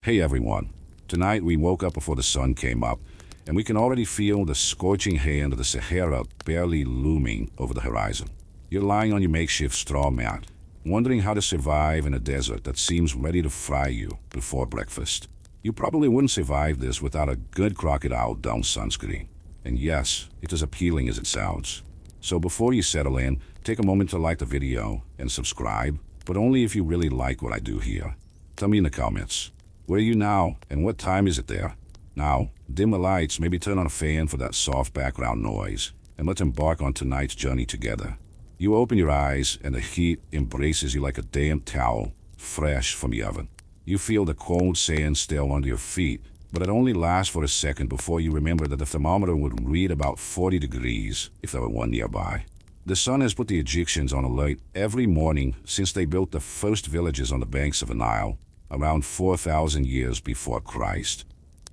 Hey everyone. Tonight we woke up before the sun came up, and we can already feel the scorching hand of the Sahara barely looming over the horizon. You're lying on your makeshift straw mat, wondering how to survive in a desert that seems ready to fry you before breakfast. You probably wouldn't survive this without a good crocodile down sunscreen. And yes, it's as appealing as it sounds. So before you settle in, take a moment to like the video and subscribe, but only if you really like what I do here. Tell me in the comments. Where are you now, and what time is it there? Now, dim the lights, maybe turn on a fan for that soft background noise, and let's embark on tonight's journey together. You open your eyes, and the heat embraces you like a damp towel, fresh from the oven. You feel the cold sand still under your feet, but it only lasts for a second before you remember that the thermometer would read about 40 degrees if there were one nearby. The sun has put the Egyptians on alert every morning since they built the first villages on the banks of the Nile, around 4,000 years before Christ.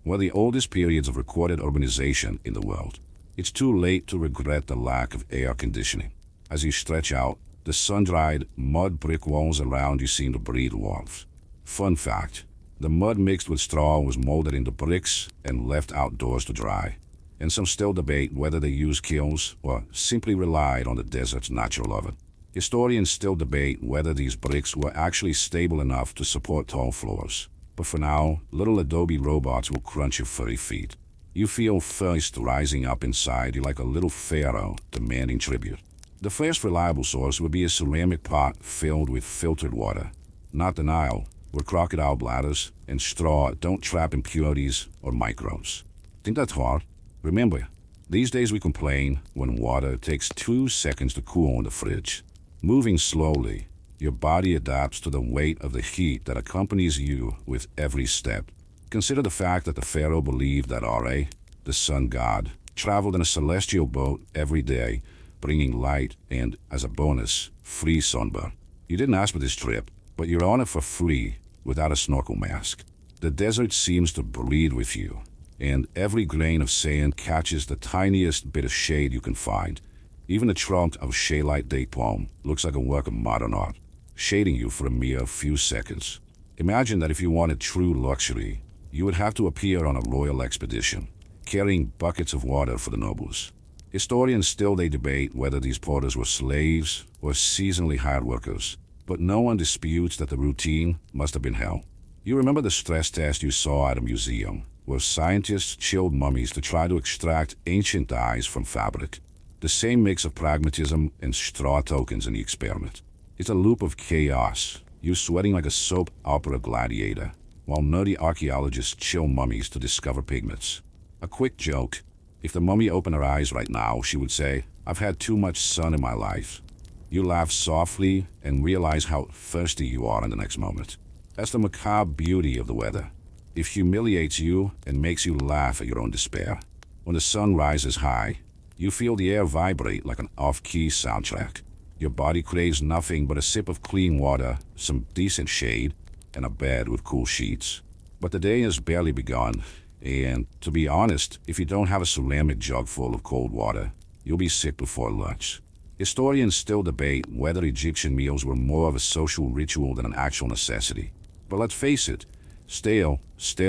One of the oldest periods of recorded urbanization in the world. It's too late to regret the lack of air conditioning. As you stretch out, the sun-dried mud brick walls around you seem to breathe warmth. Fun fact, the mud mixed with straw was molded into bricks and left outdoors to dry. And some still debate whether they used kilns or simply relied on the desert's natural oven. Historians still debate whether these bricks were actually stable enough to support tall floors. But for now, little adobe robots will crunch your furry feet. You feel thirst rising up inside you like a little pharaoh demanding tribute. The first reliable source would be a ceramic pot filled with filtered water. Not the Nile, where crocodile bladders and straw don't trap impurities or microbes. Think that's hard? Remember, these days we complain when water takes 2 seconds to cool in the fridge. Moving slowly, your body adapts to the weight of the heat that accompanies you with every step. Consider the fact that the pharaoh believed that Ra, the sun god, traveled in a celestial boat every day, bringing light and, as a bonus, free sunburn. You didn't ask for this trip, but you're on it for free without a snorkel mask. The desert seems to breathe with you, and every grain of sand catches the tiniest bit of shade you can find. Even the trunk of Shaylite date palm looks like a work of modern art, shading you for a mere few seconds. Imagine that if you wanted true luxury, you would have to appear on a royal expedition, carrying buckets of water for the nobles. Historians still debate whether these porters were slaves or seasonally hired workers, but no one disputes that the routine must have been hell. You remember the stress test you saw at a museum, where scientists chilled mummies to try to extract ancient dyes from fabric. The same mix of pragmatism and straw tokens in the experiment. It's a loop of chaos, you sweating like a soap opera gladiator, while nerdy archaeologists chill mummies to discover pigments. A quick joke, if the mummy opened her eyes right now, she would say, "I've had too much sun in my life." You laugh softly and realize how thirsty you are in the next moment. That's the macabre beauty of the weather. It humiliates you and makes you laugh at your own despair. When the sun rises high, you feel the air vibrate like an off-key soundtrack. Your body craves nothing but a sip of clean water, some decent shade, and a bed with cool sheets. But the day has barely begun, and to be honest, if you don't have a ceramic jug full of cold water, you'll be sick before lunch. Historians still debate whether Egyptian meals were more of a social ritual than an actual necessity. But let's face it, stale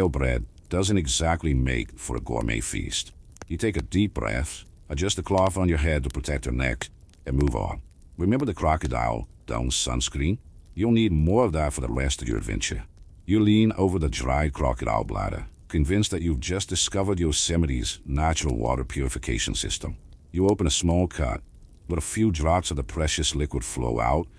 bread doesn't exactly make for a gourmet feast. You take a deep breath, adjust the cloth on your head to protect your neck, and move on. Remember the crocodile down sunscreen? You'll need more of that for the rest of your adventure. You lean over the dried crocodile bladder, convinced that you've just discovered Yosemite's natural water purification system. You open a small cut, but a few drops of the precious liquid flow out,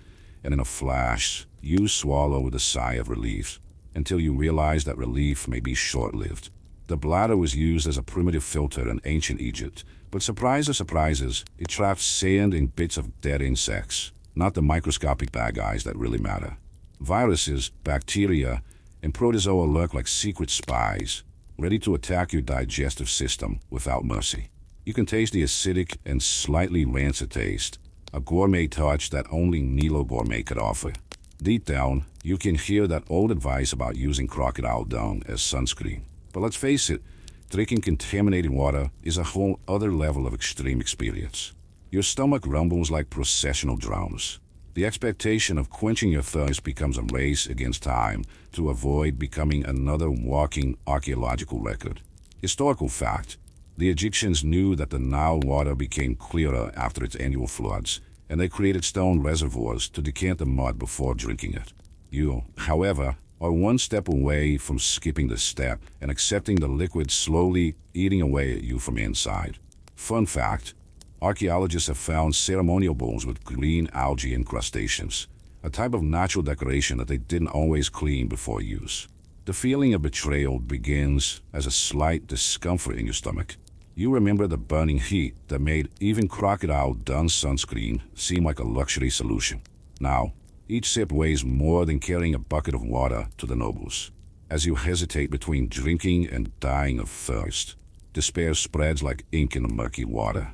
and in a flash, you swallow with a sigh of relief, until you realize that relief may be short-lived. The bladder was used as a primitive filter in ancient Egypt, but surprise of surprises, it traps sand and bits of dead insects, not the microscopic bad guys that really matter. Viruses, bacteria, and protozoa lurk like secret spies, ready to attack your digestive system without mercy. You can taste the acidic and slightly rancid taste, a gourmet touch that only Nilo Gourmet could offer. Deep down, you can hear that old advice about using crocodile dung as sunscreen. But let's face it, drinking contaminated water is a whole other level of extreme experience. Your stomach rumbles like processional drums. The expectation of quenching your thirst becomes a race against time to avoid becoming another walking archaeological record. Historical fact: the Egyptians knew that the Nile water became clearer after its annual floods, and they created stone reservoirs to decant the mud before drinking it. You, however, are one step away from skipping this step and accepting the liquid slowly eating away at you from inside. Fun fact: archaeologists have found ceremonial bowls with green algae incrustations, a type of natural decoration that they didn't always clean before use. The feeling of betrayal begins as a slight discomfort in your stomach. You remember the burning heat that made even Crocodile Dun sunscreen seem like a luxury solution. Now, each sip weighs more than carrying a bucket of water to the nobles. As you hesitate between drinking and dying of thirst, despair spreads like ink in the murky water.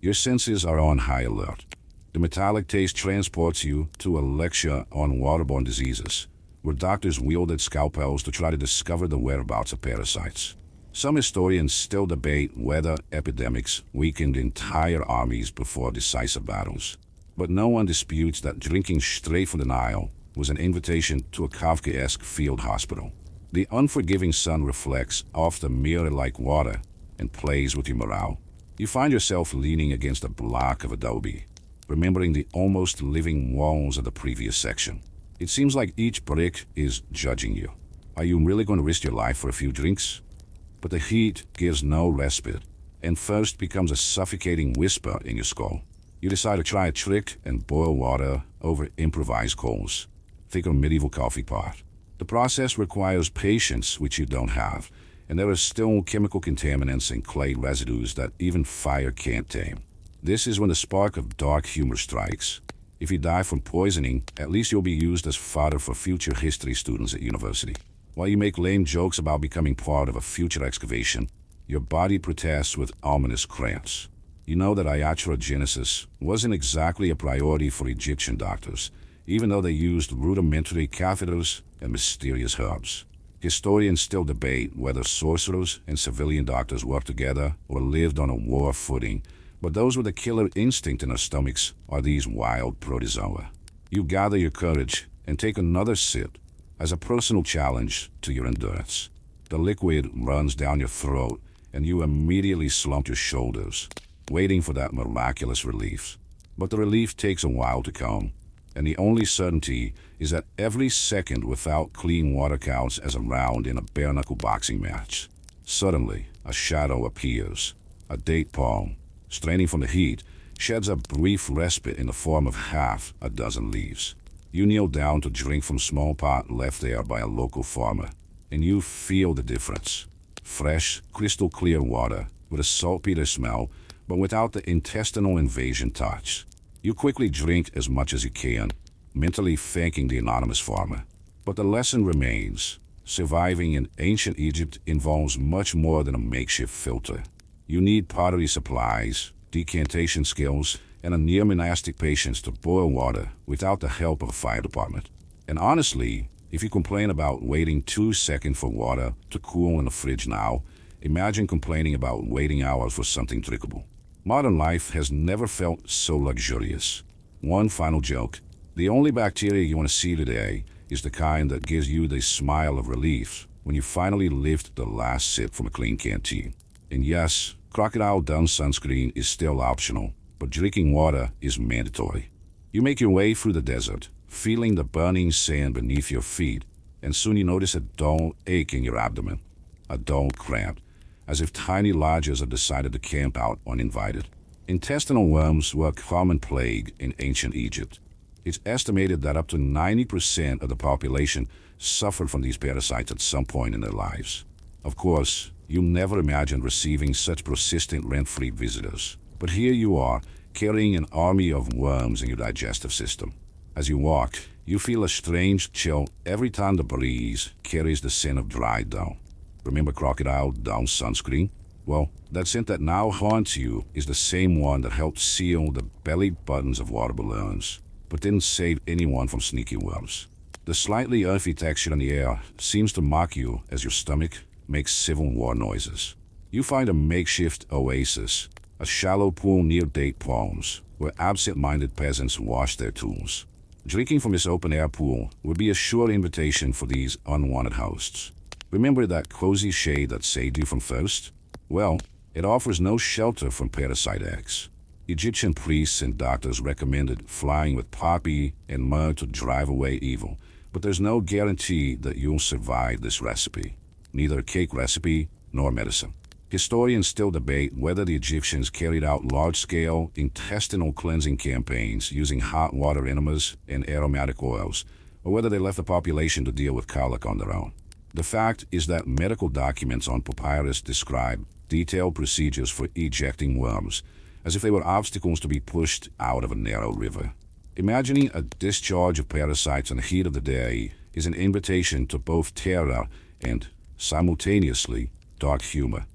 Your senses are on high alert. The metallic taste transports you to a lecture on waterborne diseases, where doctors wielded scalpels to try to discover the whereabouts of parasites. Some historians still debate whether epidemics weakened entire armies before decisive battles. But no one disputes that drinking straight from the Nile was an invitation to a Kafkaesque field hospital. The unforgiving sun reflects off the mirror like water and plays with your morale. You find yourself leaning against a block of adobe, remembering the almost living walls of the previous section. It seems like each brick is judging you. Are you really going to risk your life for a few drinks? But the heat gives no respite, and thirst becomes a suffocating whisper in your skull. You decide to try a trick and boil water over improvised coals. Think of a medieval coffee pot. The process requires patience, which you don't have, and there are still chemical contaminants and clay residues that even fire can't tame. This is when the spark of dark humor strikes. If you die from poisoning, at least you'll be used as fodder for future history students at university. While you make lame jokes about becoming part of a future excavation, your body protests with ominous cramps. You know that iatrogenesis wasn't exactly a priority for Egyptian doctors, even though they used rudimentary catheters and mysterious herbs. Historians still debate whether sorcerers and civilian doctors worked together or lived on a war footing, but those with a killer instinct in their stomachs are these wild protozoa. You gather your courage and take another sip as a personal challenge to your endurance. The liquid runs down your throat and you immediately slump your shoulders, waiting for that miraculous relief. But the relief takes a while to come, and the only certainty is that every second without clean water counts as a round in a bare-knuckle boxing match. Suddenly, a shadow appears. A date palm, straining from the heat, sheds a brief respite in the form of half a dozen leaves. You kneel down to drink from a small pot left there by a local farmer, and you feel the difference. Fresh, crystal-clear water with a saltpeter smell, but without the intestinal invasion touch. You quickly drink as much as you can, mentally thanking the anonymous farmer. But the lesson remains. Surviving in ancient Egypt involves much more than a makeshift filter. You need pottery supplies, decantation skills, and a near-monastic patience to boil water without the help of a fire department. And honestly, if you complain about waiting 2 seconds for water to cool in the fridge now, imagine complaining about waiting hours for something drinkable. Modern life has never felt so luxurious. One final joke: the only bacteria you want to see today is the kind that gives you the smile of relief when you finally lift the last sip from a clean canteen. And yes, Crocodile Dun sunscreen is still optional, but drinking water is mandatory. You make your way through the desert, feeling the burning sand beneath your feet, and soon you notice a dull ache in your abdomen, a dull cramp, as if tiny lodgers have decided to camp out uninvited. Intestinal worms were a common plague in ancient Egypt. It's estimated that up to 90% of the population suffered from these parasites at some point in their lives. Of course, you never imagined receiving such persistent rent-free visitors. But here you are, carrying an army of worms in your digestive system. As you walk, you feel a strange chill every time the breeze carries the scent of dry dough. Remember Crocodile Dun sunscreen? Well, that scent that now haunts you is the same one that helped seal the belly buttons of water balloons, but didn't save anyone from sneaky worms. The slightly earthy texture in the air seems to mock you as your stomach makes Civil War noises. You find a makeshift oasis, a shallow pool near date palms, where absent-minded peasants wash their tools. Drinking from this open-air pool would be a sure invitation for these unwanted hosts. Remember that cozy shade that saved you from thirst? Well, it offers no shelter from parasite eggs. Egyptian priests and doctors recommended flying with poppy and myrrh to drive away evil, but there's no guarantee that you'll survive this recipe. Neither a cake recipe nor medicine. Historians still debate whether the Egyptians carried out large-scale intestinal cleansing campaigns using hot water enemas and aromatic oils, or whether they left the population to deal with colic on their own. The fact is that medical documents on papyrus describe detailed procedures for ejecting worms, as if they were obstacles to be pushed out of a narrow river. Imagining a discharge of parasites in the heat of the day is an invitation to both terror and, simultaneously, dark humor.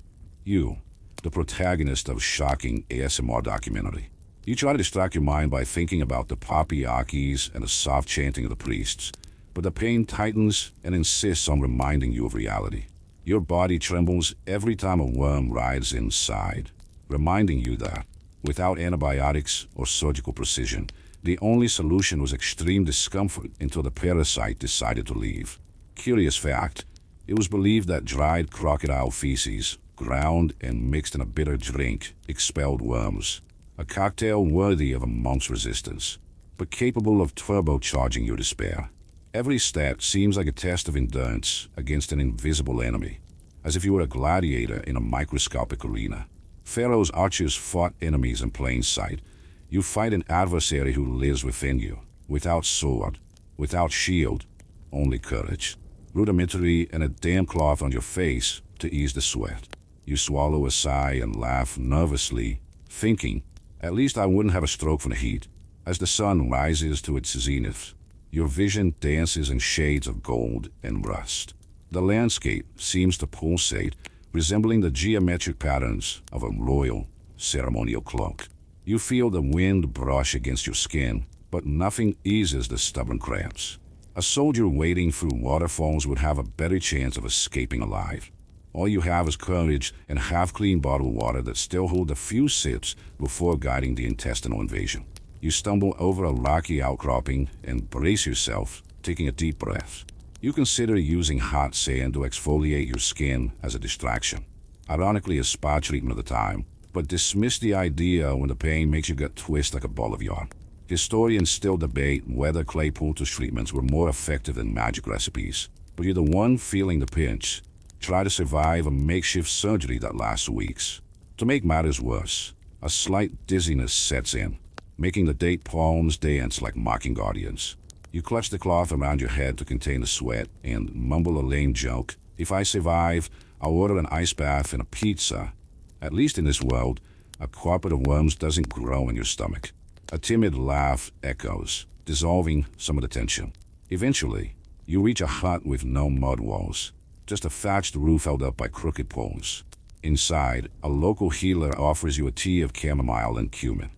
You, the protagonist of a shocking ASMR documentary. You try to distract your mind by thinking about the poppy akis and the soft chanting of the priests, but the pain tightens and insists on reminding you of reality. Your body trembles every time a worm rides inside, reminding you that, without antibiotics or surgical precision, the only solution was extreme discomfort until the parasite decided to leave. Curious fact, it was believed that dried crocodile feces, ground and mixed in a bitter drink, expelled worms, a cocktail worthy of a monk's resistance, but capable of turbocharging your despair. Every step seems like a test of endurance against an invisible enemy, as if you were a gladiator in a microscopic arena. Pharaoh's archers fought enemies in plain sight. You fight an adversary who lives within you, without sword, without shield, only courage, rudimentary and a damp cloth on your face to ease the sweat. You swallow a sigh and laugh nervously, thinking, at least I wouldn't have a stroke from the heat. As the sun rises to its zenith, your vision dances in shades of gold and rust. The landscape seems to pulsate, resembling the geometric patterns of a royal ceremonial cloak. You feel the wind brush against your skin, but nothing eases the stubborn cramps. A soldier wading through waterfalls would have a better chance of escaping alive. All you have is courage and half-clean bottled water that still hold a few sips before guiding the intestinal invasion. You stumble over a rocky outcropping and brace yourself, taking a deep breath. You consider using hot sand to exfoliate your skin as a distraction, ironically a spa treatment of the time, but dismiss the idea when the pain makes your gut twist like a ball of yarn. Historians still debate whether clay poultice treatments were more effective than magic recipes, but you're the one feeling the pinch. Try to survive a makeshift surgery that lasts weeks. To make matters worse, a slight dizziness sets in, making the date palms dance like mocking guardians. You clutch the cloth around your head to contain the sweat and mumble a lame joke. If I survive, I'll order an ice bath and a pizza. At least in this world, a carpet of worms doesn't grow in your stomach. A timid laugh echoes, dissolving some of the tension. Eventually, you reach a hut with no mud walls, just a thatched roof held up by crooked poles. Inside, a local healer offers you a tea of chamomile and cumin,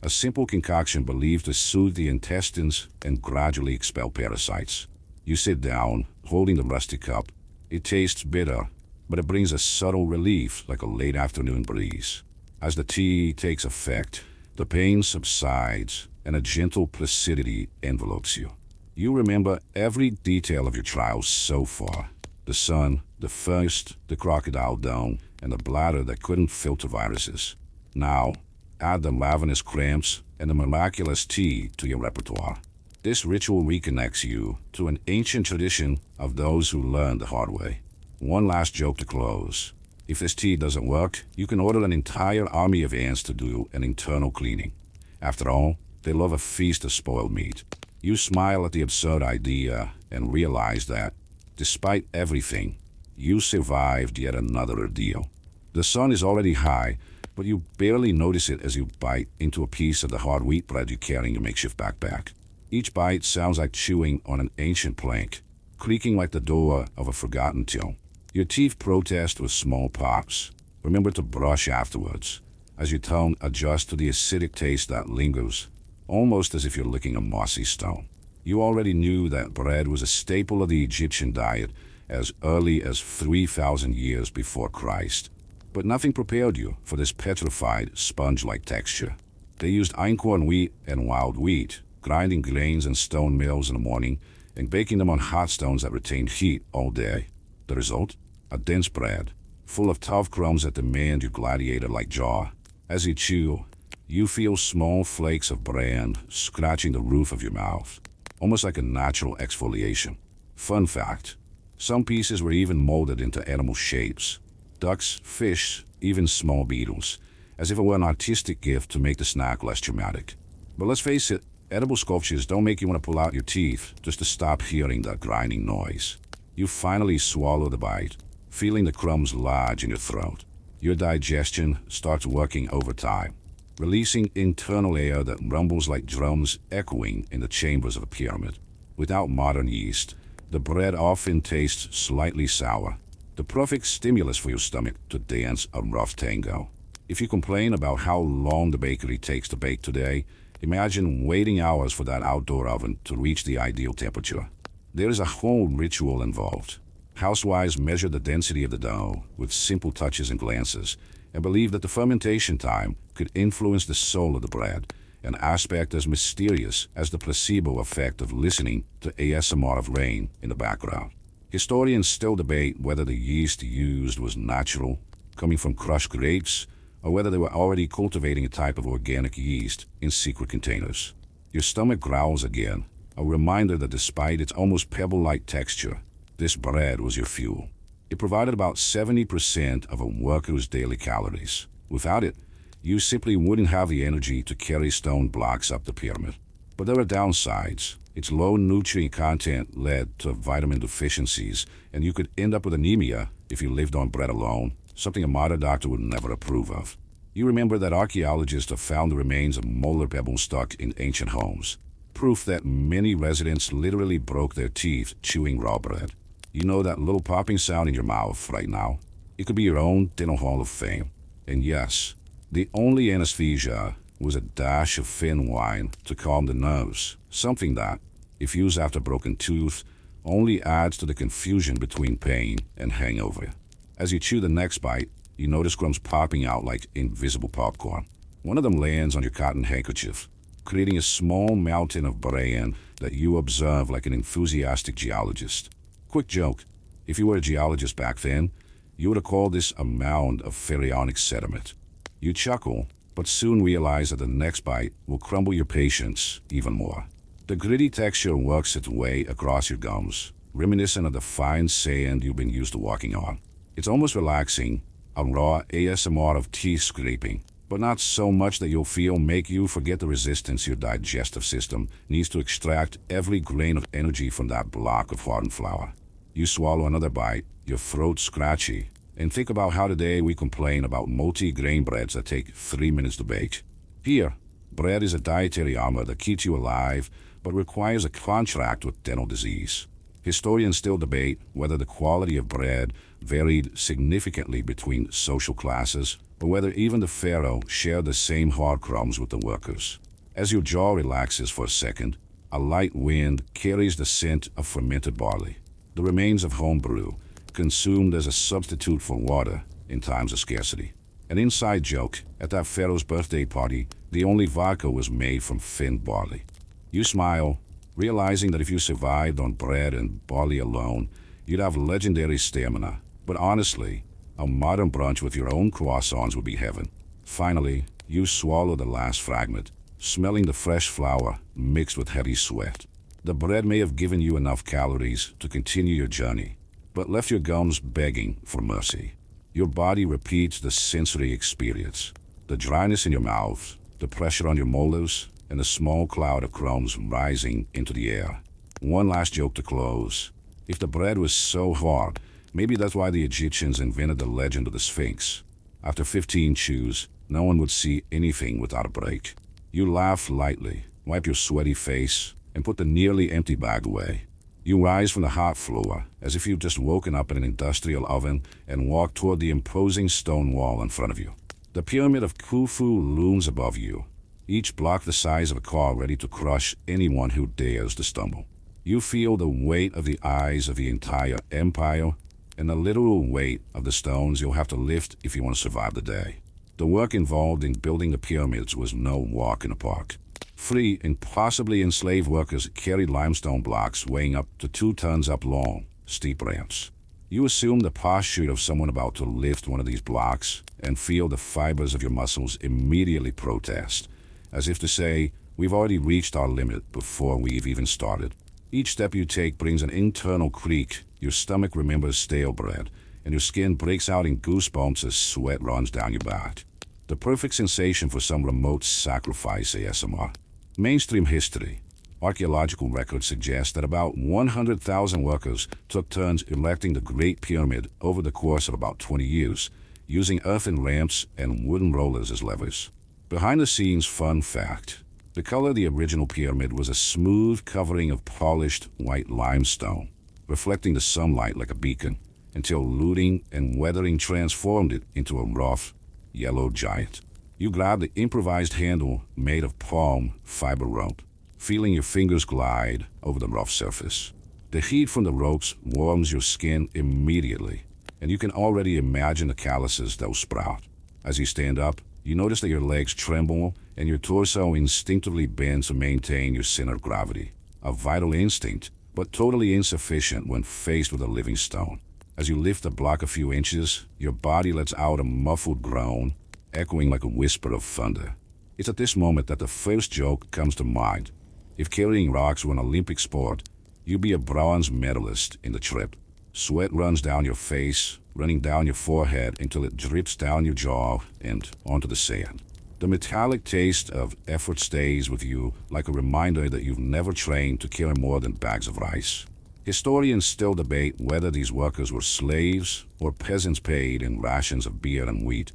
a simple concoction believed to soothe the intestines and gradually expel parasites. You sit down, holding the rusty cup. It tastes bitter, but it brings a subtle relief like a late afternoon breeze. As the tea takes effect, the pain subsides and a gentle placidity envelopes you. You remember every detail of your trials so far. The sun, the thirst, the crocodile dome, and the bladder that couldn't filter viruses. Now, add the ravenous cramps and the miraculous tea to your repertoire. This ritual reconnects you to an ancient tradition of those who learned the hard way. One last joke to close. If this tea doesn't work, you can order an entire army of ants to do an internal cleaning. After all, they love a feast of spoiled meat. You smile at the absurd idea and realize that, despite everything, you survived yet another ordeal. The sun is already high, but you barely notice it as you bite into a piece of the hard wheat bread you carry in your makeshift backpack. Each bite sounds like chewing on an ancient plank, creaking like the door of a forgotten tomb. Your teeth protest with small pops. Remember to brush afterwards, as your tongue adjusts to the acidic taste that lingers, almost as if you're licking a mossy stone. You already knew that bread was a staple of the Egyptian diet as early as 3,000 years before Christ. But nothing prepared you for this petrified, sponge-like texture. They used einkorn wheat and wild wheat, grinding grains in stone mills in the morning and baking them on hot stones that retained heat all day. The result? A dense bread, full of tough crumbs that demand your gladiator-like jaw. As you chew, you feel small flakes of bran scratching the roof of your mouth, almost like a natural exfoliation. Fun fact, some pieces were even molded into animal shapes. Ducks, fish, even small beetles, as if it were an artistic gift to make the snack less traumatic. But let's face it, edible sculptures don't make you want to pull out your teeth just to stop hearing that grinding noise. You finally swallow the bite, feeling the crumbs lodge in your throat. Your digestion starts working overtime, releasing internal air that rumbles like drums echoing in the chambers of a pyramid. Without modern yeast, the bread often tastes slightly sour, the perfect stimulus for your stomach to dance a rough tango. If you complain about how long the bakery takes to bake today, imagine waiting hours for that outdoor oven to reach the ideal temperature. There is a whole ritual involved. Housewives measure the density of the dough with simple touches and glances, and believe that the fermentation time could influence the soul of the bread, an aspect as mysterious as the placebo effect of listening to ASMR of rain in the background. Historians still debate whether the yeast used was natural, coming from crushed grapes, or whether they were already cultivating a type of organic yeast in secret containers. Your stomach growls again, a reminder that despite its almost pebble-like texture, this bread was your fuel. It provided about 70% of a worker's daily calories. Without it, you simply wouldn't have the energy to carry stone blocks up the pyramid. But there are downsides. Its low nutrient content led to vitamin deficiencies, and you could end up with anemia if you lived on bread alone, something a modern doctor would never approve of. You remember that archaeologists have found the remains of molar pebbles stuck in ancient homes, proof that many residents literally broke their teeth chewing raw bread. You know that little popping sound in your mouth right now? It could be your own dental hall of fame. And yes, the only anesthesia was a dash of thin wine to calm the nerves, something that, if used after a broken tooth, only adds to the confusion between pain and hangover. As you chew the next bite, you notice crumbs popping out like invisible popcorn. One of them lands on your cotton handkerchief, creating a small mountain of bran that you observe like an enthusiastic geologist. Quick joke, if you were a geologist back then, you would have called this a mound of pharaonic sediment. You chuckle, but soon realize that the next bite will crumble your patience even more. The gritty texture works its way across your gums, reminiscent of the fine sand you've been used to walking on. It's almost relaxing, a raw ASMR of teeth scraping, but not so much that you'll make you forget the resistance your digestive system needs to extract every grain of energy from that block of hardened flour. You swallow another bite, your throat scratchy, and think about how today we complain about multi-grain breads that take 3 minutes to bake. Here, bread is a dietary armor that keeps you alive, but requires a contract with dental disease. Historians still debate whether the quality of bread varied significantly between social classes, or whether even the pharaoh shared the same hard crumbs with the workers. As your jaw relaxes for a second, a light wind carries the scent of fermented barley, the remains of home brew, consumed as a substitute for water in times of scarcity. An inside joke, at that pharaoh's birthday party, the only vodka was made from thin barley. You smile, realizing that if you survived on bread and barley alone, you'd have legendary stamina. But honestly, a modern brunch with your own croissants would be heaven. Finally, you swallow the last fragment, smelling the fresh flour mixed with heavy sweat. The bread may have given you enough calories to continue your journey, but left your gums begging for mercy. Your body repeats the sensory experience. The dryness in your mouth, the pressure on your molars, and the small cloud of crumbs rising into the air. One last joke to close. If the bread was so hard, maybe that's why the Egyptians invented the legend of the Sphinx. After 15 chews, no one would see anything without a break. You laugh lightly, wipe your sweaty face, and put the nearly empty bag away. You rise from the hot floor, as if you've just woken up in an industrial oven, and walk toward the imposing stone wall in front of you. The pyramid of Khufu looms above you, each block the size of a car ready to crush anyone who dares to stumble. You feel the weight of the eyes of the entire empire, and the literal weight of the stones you'll have to lift if you want to survive the day. The work involved in building the pyramids was no walk in the park. Free and possibly enslaved workers carried limestone blocks weighing up to 2 tons up long, steep ramps. You assume the posture of someone about to lift one of these blocks and feel the fibers of your muscles immediately protest, as if to say, we've already reached our limit before we've even started. Each step you take brings an internal creak, your stomach remembers stale bread, and your skin breaks out in goosebumps as sweat runs down your back. The perfect sensation for some remote sacrifice ASMR. Mainstream history. Archaeological records suggest that about 100,000 workers took turns erecting the Great Pyramid over the course of about 20 years, using earthen ramps and wooden rollers as levers. Behind the scenes fun fact: the color of the original pyramid was a smooth covering of polished white limestone, reflecting the sunlight like a beacon, until looting and weathering transformed it into a rough, yellow giant. You grab the improvised handle made of palm fiber rope, feeling your fingers glide over the rough surface. The heat from the ropes warms your skin immediately, and you can already imagine the calluses that will sprout. As you stand up, you notice that your legs tremble and your torso instinctively bends to maintain your center of gravity. A vital instinct, but totally insufficient when faced with a living stone. As you lift the block a few inches, your body lets out a muffled groan, echoing like a whisper of thunder. It's at this moment that the first joke comes to mind. If carrying rocks were an Olympic sport, you'd be a bronze medalist in the trip. Sweat runs down your face, running down your forehead until it drips down your jaw and onto the sand. The metallic taste of effort stays with you like a reminder that you've never trained to carry more than bags of rice. Historians still debate whether these workers were slaves or peasants paid in rations of beer and wheat.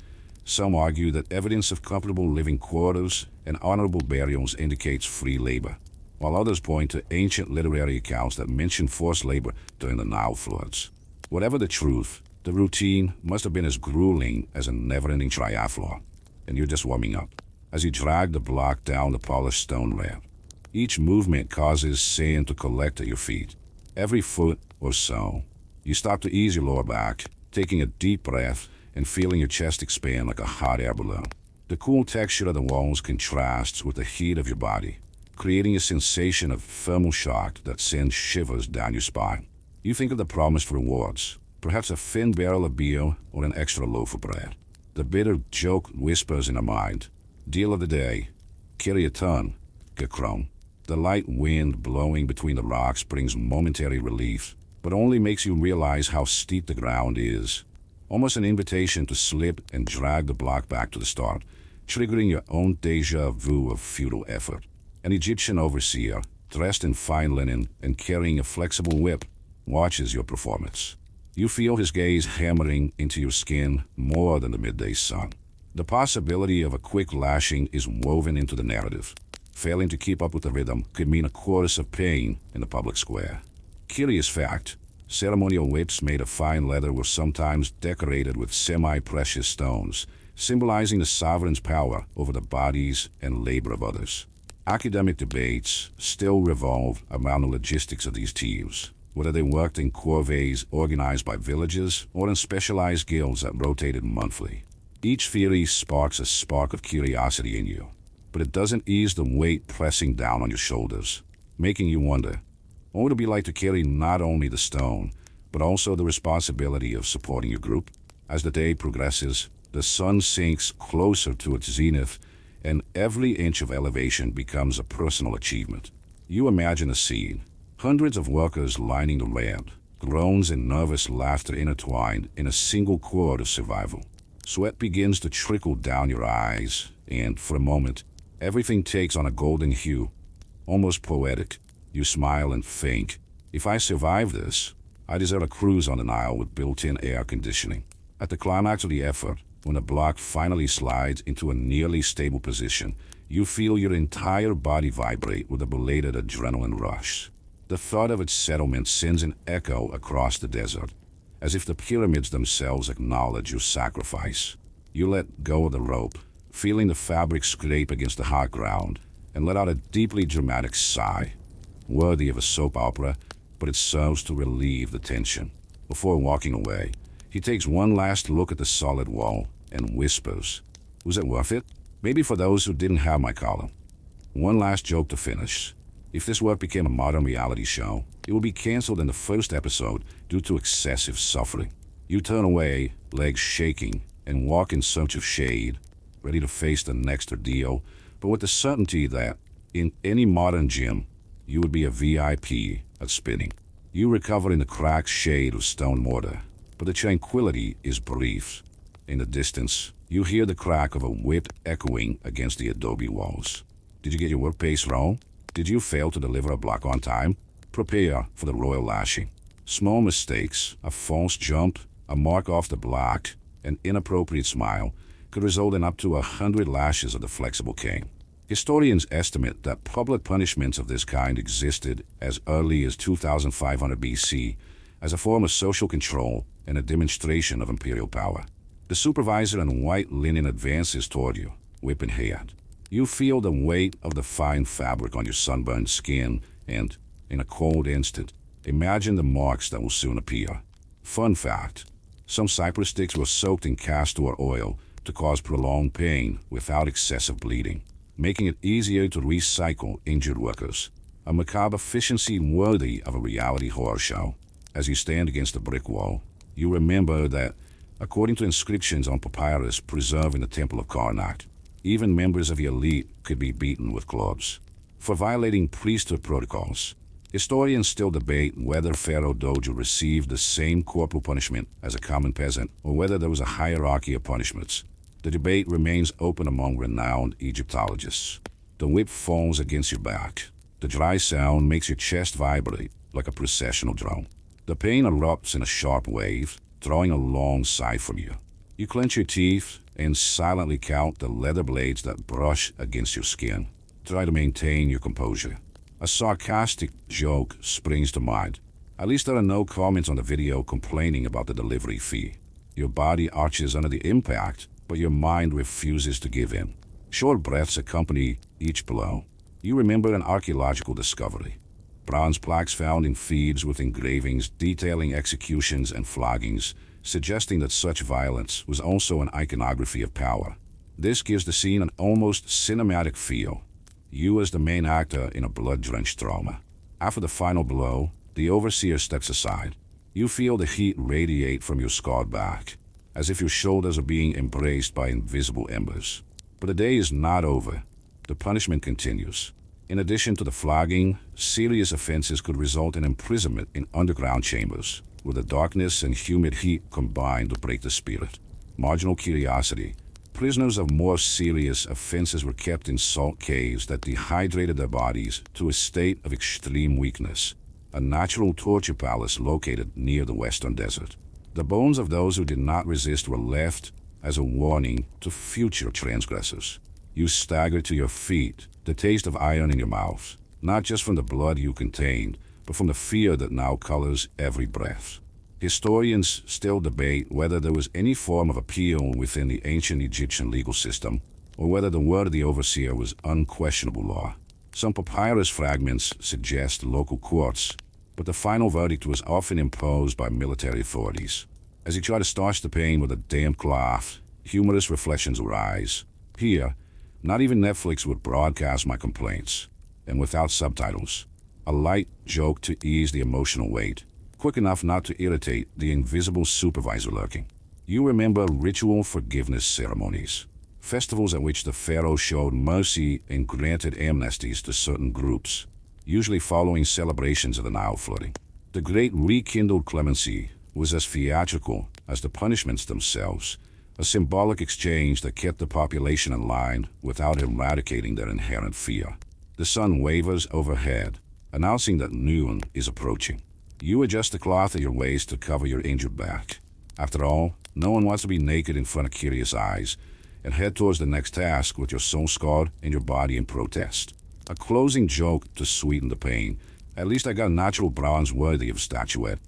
Some argue that evidence of comfortable living quarters and honorable burials indicates free labor, while others point to ancient literary accounts that mention forced labor during the Nile floods. Whatever the truth, the routine must have been as grueling as a never-ending triathlon, and you're just warming up. As you drag the block down the polished stone ramp, each movement causes sand to collect at your feet. Every foot or so, you stop to ease your lower back, taking a deep breath and feeling your chest expand like a hot air balloon. The cool texture of the walls contrasts with the heat of your body, creating a sensation of thermal shock that sends shivers down your spine. You think of the promised rewards, perhaps a thin barrel of beer or an extra loaf of bread. The bitter joke whispers in your mind, deal of the day, carry a ton, gekron. The light wind blowing between the rocks brings momentary relief, but only makes you realize how steep the ground is. Almost an invitation to slip and drag the block back to the start, triggering your own deja vu of futile effort. An Egyptian overseer, dressed in fine linen and carrying a flexible whip, watches your performance. You feel his gaze hammering into your skin more than the midday sun. The possibility of a quick lashing is woven into the narrative. Failing to keep up with the rhythm could mean a chorus of pain in the public square. Curious fact, ceremonial whips made of fine leather were sometimes decorated with semi-precious stones, symbolizing the sovereign's power over the bodies and labor of others. Academic debates still revolve around the logistics of these teams, whether they worked in corvées organized by villages or in specialized guilds that rotated monthly. Each theory sparks a spark of curiosity in you, but it doesn't ease the weight pressing down on your shoulders, making you wonder, what would it be like to carry not only the stone, but also the responsibility of supporting your group? As the day progresses, the sun sinks closer to its zenith, and every inch of elevation becomes a personal achievement. You imagine a scene, hundreds of workers lining the ramp, groans and nervous laughter intertwined in a single chord of survival. Sweat begins to trickle down your eyes, and for a moment, everything takes on a golden hue, almost poetic. You smile and think, if I survive this, I deserve a cruise on the Nile with built-in air conditioning. At the climax of the effort, when the block finally slides into a nearly stable position, you feel your entire body vibrate with a belated adrenaline rush. The thought of its settlement sends an echo across the desert, as if the pyramids themselves acknowledge your sacrifice. You let go of the rope, feeling the fabric scrape against the hot ground, and let out a deeply dramatic sigh, worthy of a soap opera, but it serves to relieve the tension. Before walking away, he takes one last look at the solid wall and whispers, was it worth it? Maybe for those who didn't have my collar. One last joke to finish. If this work became a modern reality show, it would be canceled in the first episode due to excessive suffering. You turn away, legs shaking, and walk in search of shade, ready to face the next ordeal, but with the certainty that, in any modern gym, you would be a VIP at spinning. You recover in the cracked shade of stone mortar, but the tranquility is brief. In the distance, you hear the crack of a whip echoing against the adobe walls. Did you get your work pace wrong? Did you fail to deliver a block on time? Prepare for the royal lashing. Small mistakes, a false jump, a mark off the block, an inappropriate smile, could result in up to 100 lashes of the flexible cane. Historians estimate that public punishments of this kind existed as early as 2500 BC as a form of social control and a demonstration of imperial power. The supervisor in white linen advances toward you, whip in hand. You feel the weight of the fine fabric on your sunburned skin and, in a cold instant, imagine the marks that will soon appear. Fun fact, some cypress sticks were soaked in castor oil to cause prolonged pain without excessive bleeding, making it easier to recycle injured workers. A macabre efficiency worthy of a reality horror show. As you stand against a brick wall, you remember that, according to inscriptions on papyrus preserved in the Temple of Karnak, even members of the elite could be beaten with clubs. For violating priesthood protocols, historians still debate whether Pharaoh Dojo received the same corporal punishment as a common peasant or whether there was a hierarchy of punishments. The debate remains open among renowned Egyptologists. The whip falls against your back. The dry sound makes your chest vibrate like a processional drum. The pain erupts in a sharp wave, drawing a long sigh from you. You clench your teeth and silently count the leather blades that brush against your skin. Try to maintain your composure. A sarcastic joke springs to mind. At least there are no comments on the video complaining about the delivery fee. Your body arches under the impact, but your mind refuses to give in. Short breaths accompany each blow. You remember an archaeological discovery. Bronze plaques found in Thebes with engravings detailing executions and floggings, suggesting that such violence was also an iconography of power. This gives the scene an almost cinematic feel. You as the main actor in a blood-drenched drama. After the final blow, the overseer steps aside. You feel the heat radiate from your scarred back, as if your shoulders are being embraced by invisible embers. But the day is not over. The punishment continues. In addition to the flogging, serious offenses could result in imprisonment in underground chambers, where the darkness and humid heat combine to break the spirit. Marginal curiosity. Prisoners of more serious offenses were kept in salt caves that dehydrated their bodies to a state of extreme weakness, a natural torture palace located near the western desert. The bones of those who did not resist were left as a warning to future transgressors. You stagger to your feet, the taste of iron in your mouth, not just from the blood you contained, but from the fear that now colors every breath. Historians still debate whether there was any form of appeal within the ancient Egyptian legal system, or whether the word of the overseer was unquestionable law. Some papyrus fragments suggest local courts, but the final verdict was often imposed by military authorities. As you try to staunch the pain with a damp cloth, humorous reflections arise. Here, not even Netflix would broadcast my complaints, and without subtitles. A light joke to ease the emotional weight, quick enough not to irritate the invisible supervisor lurking. You remember ritual forgiveness ceremonies, festivals at which the pharaoh showed mercy and granted amnesties to certain groups, usually following celebrations of the Nile flooding. The great rekindled clemency was as theatrical as the punishments themselves, a symbolic exchange that kept the population in line without eradicating their inherent fear. The sun wavers overhead, announcing that noon is approaching. You adjust the cloth at your waist to cover your injured back. After all, no one wants to be naked in front of curious eyes, and head towards the next task with your soul scarred and your body in protest. A closing joke to sweeten the pain. At least I got a natural bronze worthy of statuette.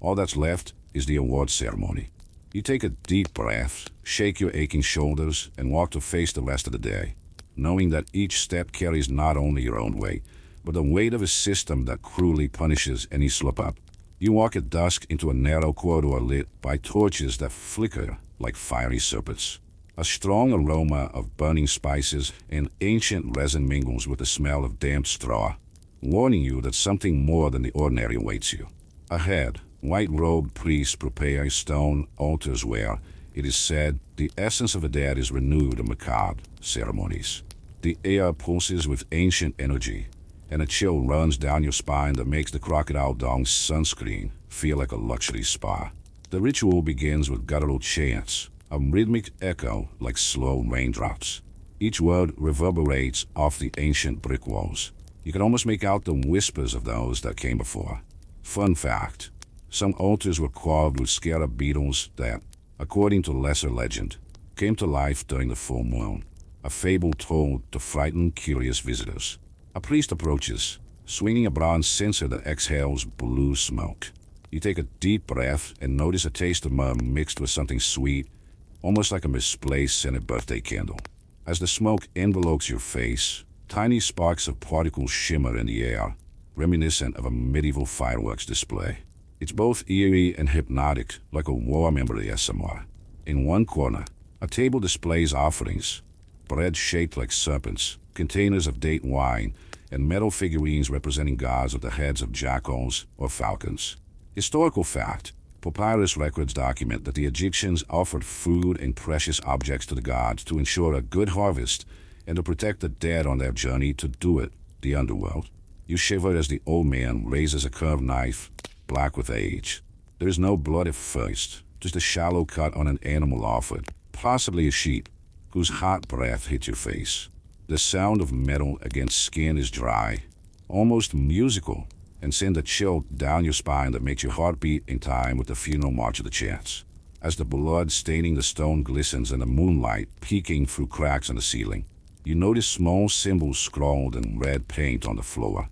All that's left is the award ceremony. You take a deep breath, shake your aching shoulders, and walk to face the rest of the day, knowing that each step carries not only your own weight, but the weight of a system that cruelly punishes any slip-up. You walk at dusk into a narrow corridor lit by torches that flicker like fiery serpents. A strong aroma of burning spices and ancient resin mingles with the smell of damp straw, warning you that something more than the ordinary awaits you. Ahead, white-robed priests prepare stone altars where, it is said, the essence of the dead is renewed in macabre ceremonies. The air pulses with ancient energy, and a chill runs down your spine that makes the crocodile dung sunscreen feel like a luxury spa. The ritual begins with guttural chants, a rhythmic echo like slow raindrops. Each word reverberates off the ancient brick walls. You can almost make out the whispers of those that came before. Fun fact, some altars were carved with scarab beetles that, according to lesser legend, came to life during the full moon, a fable told to frighten curious visitors. A priest approaches, swinging a bronze censer that exhales blue smoke. You take a deep breath and notice a taste of myrrh mixed with something sweet, almost like a misplaced scented birthday candle. As the smoke envelopes your face, tiny sparks of particles shimmer in the air, reminiscent of a medieval fireworks display. It's both eerie and hypnotic, like a war memory SMR. In one corner, a table displays offerings, bread shaped like serpents, containers of date wine, and metal figurines representing gods with the heads of jackals or falcons. Historical fact, papyrus records document that the Egyptians offered food and precious objects to the gods to ensure a good harvest and to protect the dead on their journey to Duat, the underworld. You shiver as the old man raises a curved knife, black with age. There is no blood at first, just a shallow cut on an animal offered, possibly a sheep, whose hot breath hits your face. The sound of metal against skin is dry, almost musical, and sends a chill down your spine that makes your heart beat in time with the funeral march of the chants. As the blood staining the stone glistens in the moonlight peeking through cracks in the ceiling, you notice small symbols scrawled in red paint on the floor,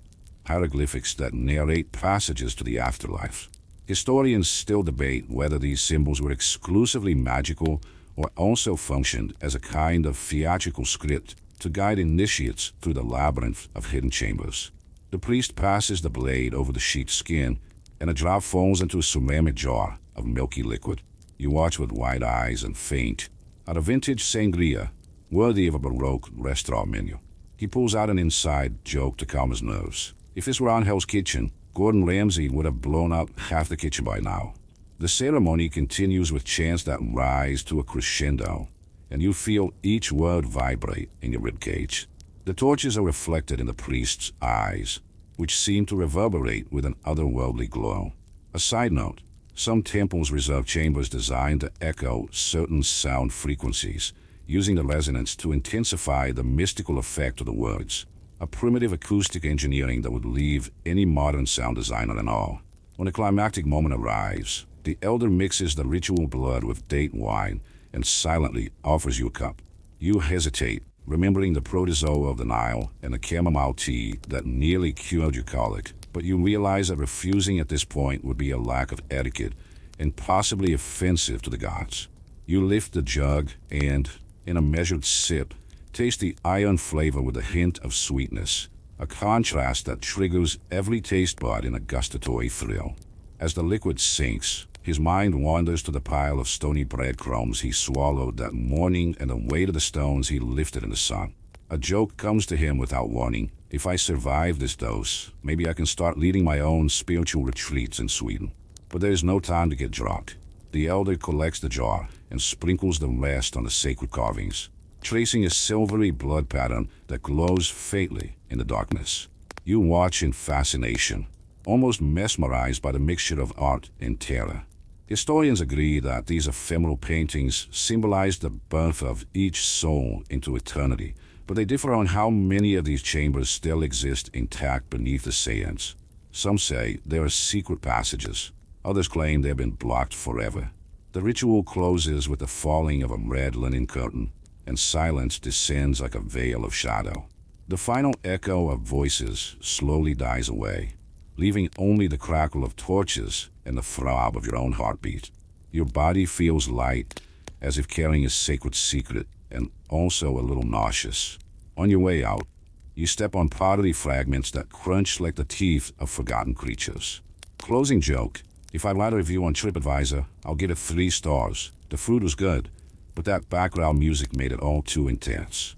hieroglyphics that narrate passages to the afterlife. Historians still debate whether these symbols were exclusively magical or also functioned as a kind of theatrical script to guide initiates through the labyrinth of hidden chambers. The priest passes the blade over the sheep's skin, and a drop falls into a ceramic jar of milky liquid. You watch with wide eyes and faint at a vintage sangria, worthy of a Baroque restaurant menu. He pulls out an inside joke to calm his nerves. If this were on Hell's Kitchen, Gordon Ramsay would have blown up half the kitchen by now. The ceremony continues with chants that rise to a crescendo, and you feel each word vibrate in your ribcage. The torches are reflected in the priest's eyes, which seem to reverberate with an otherworldly glow. A side note, some temples reserve chambers designed to echo certain sound frequencies, using the resonance to intensify the mystical effect of the words. A primitive acoustic engineering that would leave any modern sound designer in awe. When the climactic moment arrives, the elder mixes the ritual blood with date wine and silently offers you a cup. You hesitate, remembering the protozoa of the Nile and the chamomile tea that nearly cured your colic, but you realize that refusing at this point would be a lack of etiquette and possibly offensive to the gods. You lift the jug and, in a measured sip, taste the iron flavor with a hint of sweetness, a contrast that triggers every taste bud in a gustatory thrill. As the liquid sinks, his mind wanders to the pile of stony breadcrumbs he swallowed that morning and the weight of the stones he lifted in the sun. A joke comes to him without warning. If I survive this dose, maybe I can start leading my own spiritual retreats in Sweden. But there is no time to get drunk. The elder collects the jar and sprinkles the rest on the sacred carvings, tracing a silvery blood pattern that glows faintly in the darkness. You watch in fascination, almost mesmerized by the mixture of art and terror. Historians agree that these ephemeral paintings symbolize the birth of each soul into eternity, but they differ on how many of these chambers still exist intact beneath the sands. Some say there are secret passages. Others claim they have been blocked forever. The ritual closes with the falling of a red linen curtain, and silence descends like a veil of shadow. The final echo of voices slowly dies away, leaving only the crackle of torches and the throb of your own heartbeat. Your body feels light, as if carrying a sacred secret, and also a little nauseous. On your way out, you step on pottery fragments that crunch like the teeth of forgotten creatures. Closing joke, if I write a review on TripAdvisor, I'll give it 3 stars. The food was good, but that background music made it all too intense.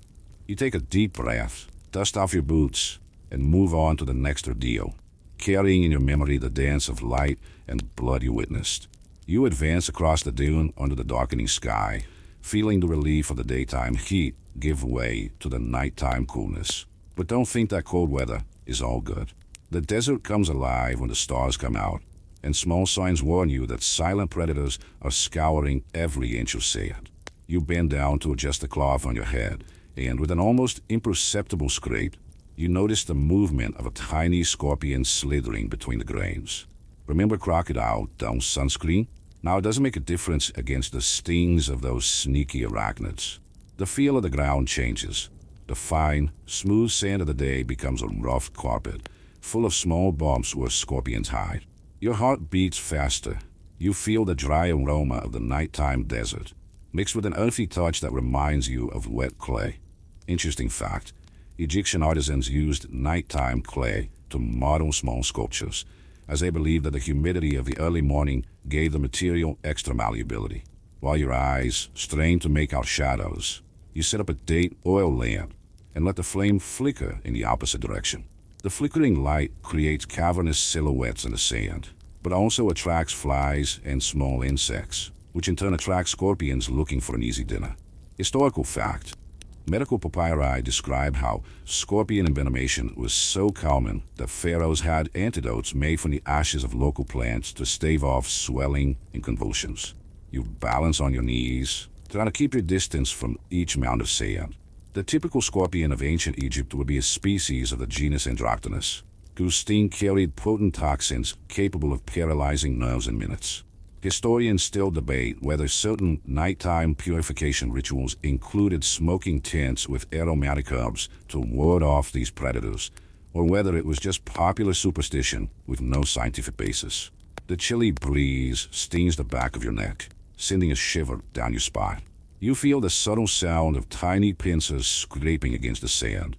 You take a deep breath, dust off your boots, and move on to the next ordeal, carrying in your memory the dance of light and blood you witnessed. You advance across the dune under the darkening sky, feeling the relief of the daytime heat give way to the nighttime coolness. But don't think that cold weather is all good. The desert comes alive when the stars come out, and small signs warn you that silent predators are scouring every inch of sand. You bend down to adjust the cloth on your head, and with an almost imperceptible scrape, you notice the movement of a tiny scorpion slithering between the grains. Remember Crocodile Dome sunscreen? Now it doesn't make a difference against the stings of those sneaky arachnids. The feel of the ground changes. The fine, smooth sand of the day becomes a rough carpet, full of small bumps where scorpions hide. Your heart beats faster. You feel the dry aroma of the nighttime desert, mixed with an earthy touch that reminds you of wet clay. Interesting fact, Egyptian artisans used nighttime clay to model small sculptures, as they believed that the humidity of the early morning gave the material extra malleability. While your eyes strain to make out shadows, you set up a date oil lamp and let the flame flicker in the opposite direction. The flickering light creates cavernous silhouettes in the sand, but also attracts flies and small insects, which in turn attract scorpions looking for an easy dinner. Historical fact: medical papyri describe how scorpion envenomation was so common that pharaohs had antidotes made from the ashes of local plants to stave off swelling and convulsions. You balance on your knees, trying to keep your distance from each mound of sand. The typical scorpion of ancient Egypt would be a species of the genus Androctonus, whose sting carried potent toxins capable of paralyzing nerves in minutes. Historians still debate whether certain nighttime purification rituals included smoking tents with aromatic herbs to ward off these predators, or whether it was just popular superstition with no scientific basis. The chilly breeze stings the back of your neck, sending a shiver down your spine. You feel the subtle sound of tiny pincers scraping against the sand.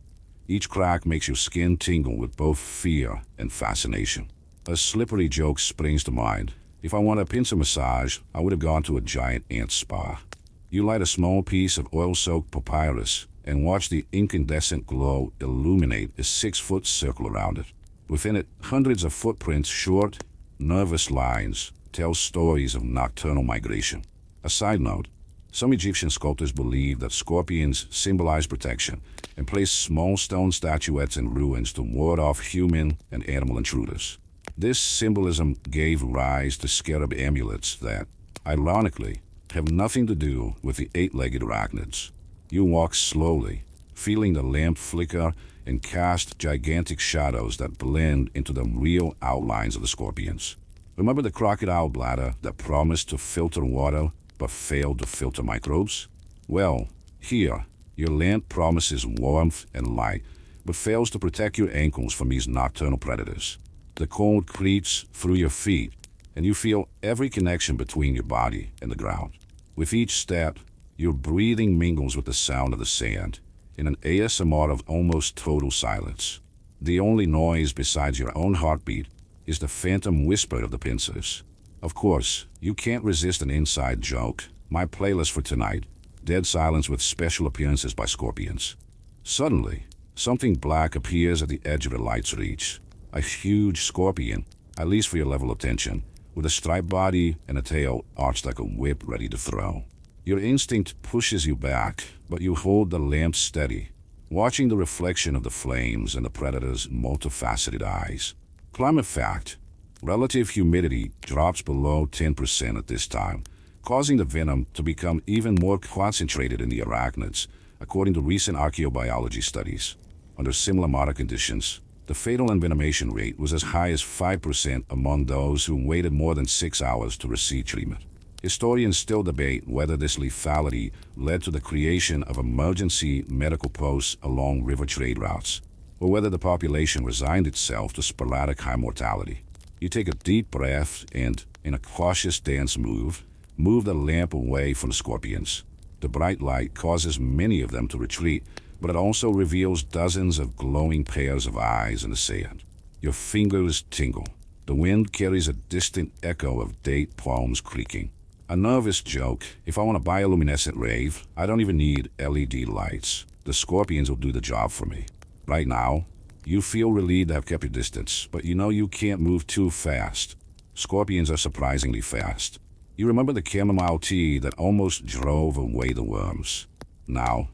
Each crack makes your skin tingle with both fear and fascination. A slippery joke springs to mind. If I wanted a pincer massage, I would have gone to a giant ant spa. You light a small piece of oil-soaked papyrus and watch the incandescent glow illuminate a 6-foot circle around it. Within it, hundreds of footprints, short, nervous lines, tell stories of nocturnal migration. A side note, some Egyptian sculptors believed that scorpions symbolize protection and placed small stone statuettes in ruins to ward off human and animal intruders. This symbolism gave rise to scarab amulets that, ironically, have nothing to do with the 8-legged arachnids. You walk slowly, feeling the lamp flicker and cast gigantic shadows that blend into the real outlines of the scorpions. Remember the crocodile bladder that promised to filter water but failed to filter microbes? Well, here, your lamp promises warmth and light, but fails to protect your ankles from these nocturnal predators. The cold creeps through your feet, and you feel every connection between your body and the ground. With each step, your breathing mingles with the sound of the sand, in an ASMR of almost total silence. The only noise besides your own heartbeat is the phantom whisper of the pincers. Of course, you can't resist an inside joke. My playlist for tonight: dead silence with special appearances by scorpions. Suddenly, something black appears at the edge of the light's reach. A huge scorpion, at least for your level of tension, with a striped body and a tail arched like a whip ready to throw. Your instinct pushes you back, but you hold the lamp steady, watching the reflection of the flames in the predator's multifaceted eyes. Climate fact: relative humidity drops below 10% at this time, causing the venom to become even more concentrated in the arachnids, according to recent archaeobiology studies. Under similar modern conditions, the fatal envenomation rate was as high as 5% among those who waited more than 6 hours to receive treatment. Historians still debate whether this lethality led to the creation of emergency medical posts along river trade routes, or whether the population resigned itself to sporadic high mortality. You take a deep breath and, in a cautious dance move the lamp away from the scorpions. The bright light causes many of them to retreat, but it also reveals dozens of glowing pairs of eyes in the sand. Your fingers tingle. The wind carries a distant echo of date palms creaking. A nervous joke, if I want a bioluminescent rave, I don't even need LED lights. The scorpions will do the job for me. Right now, you feel relieved to have kept your distance, but you know you can't move too fast. Scorpions are surprisingly fast. You remember the chamomile tea that almost drove away the worms. Now,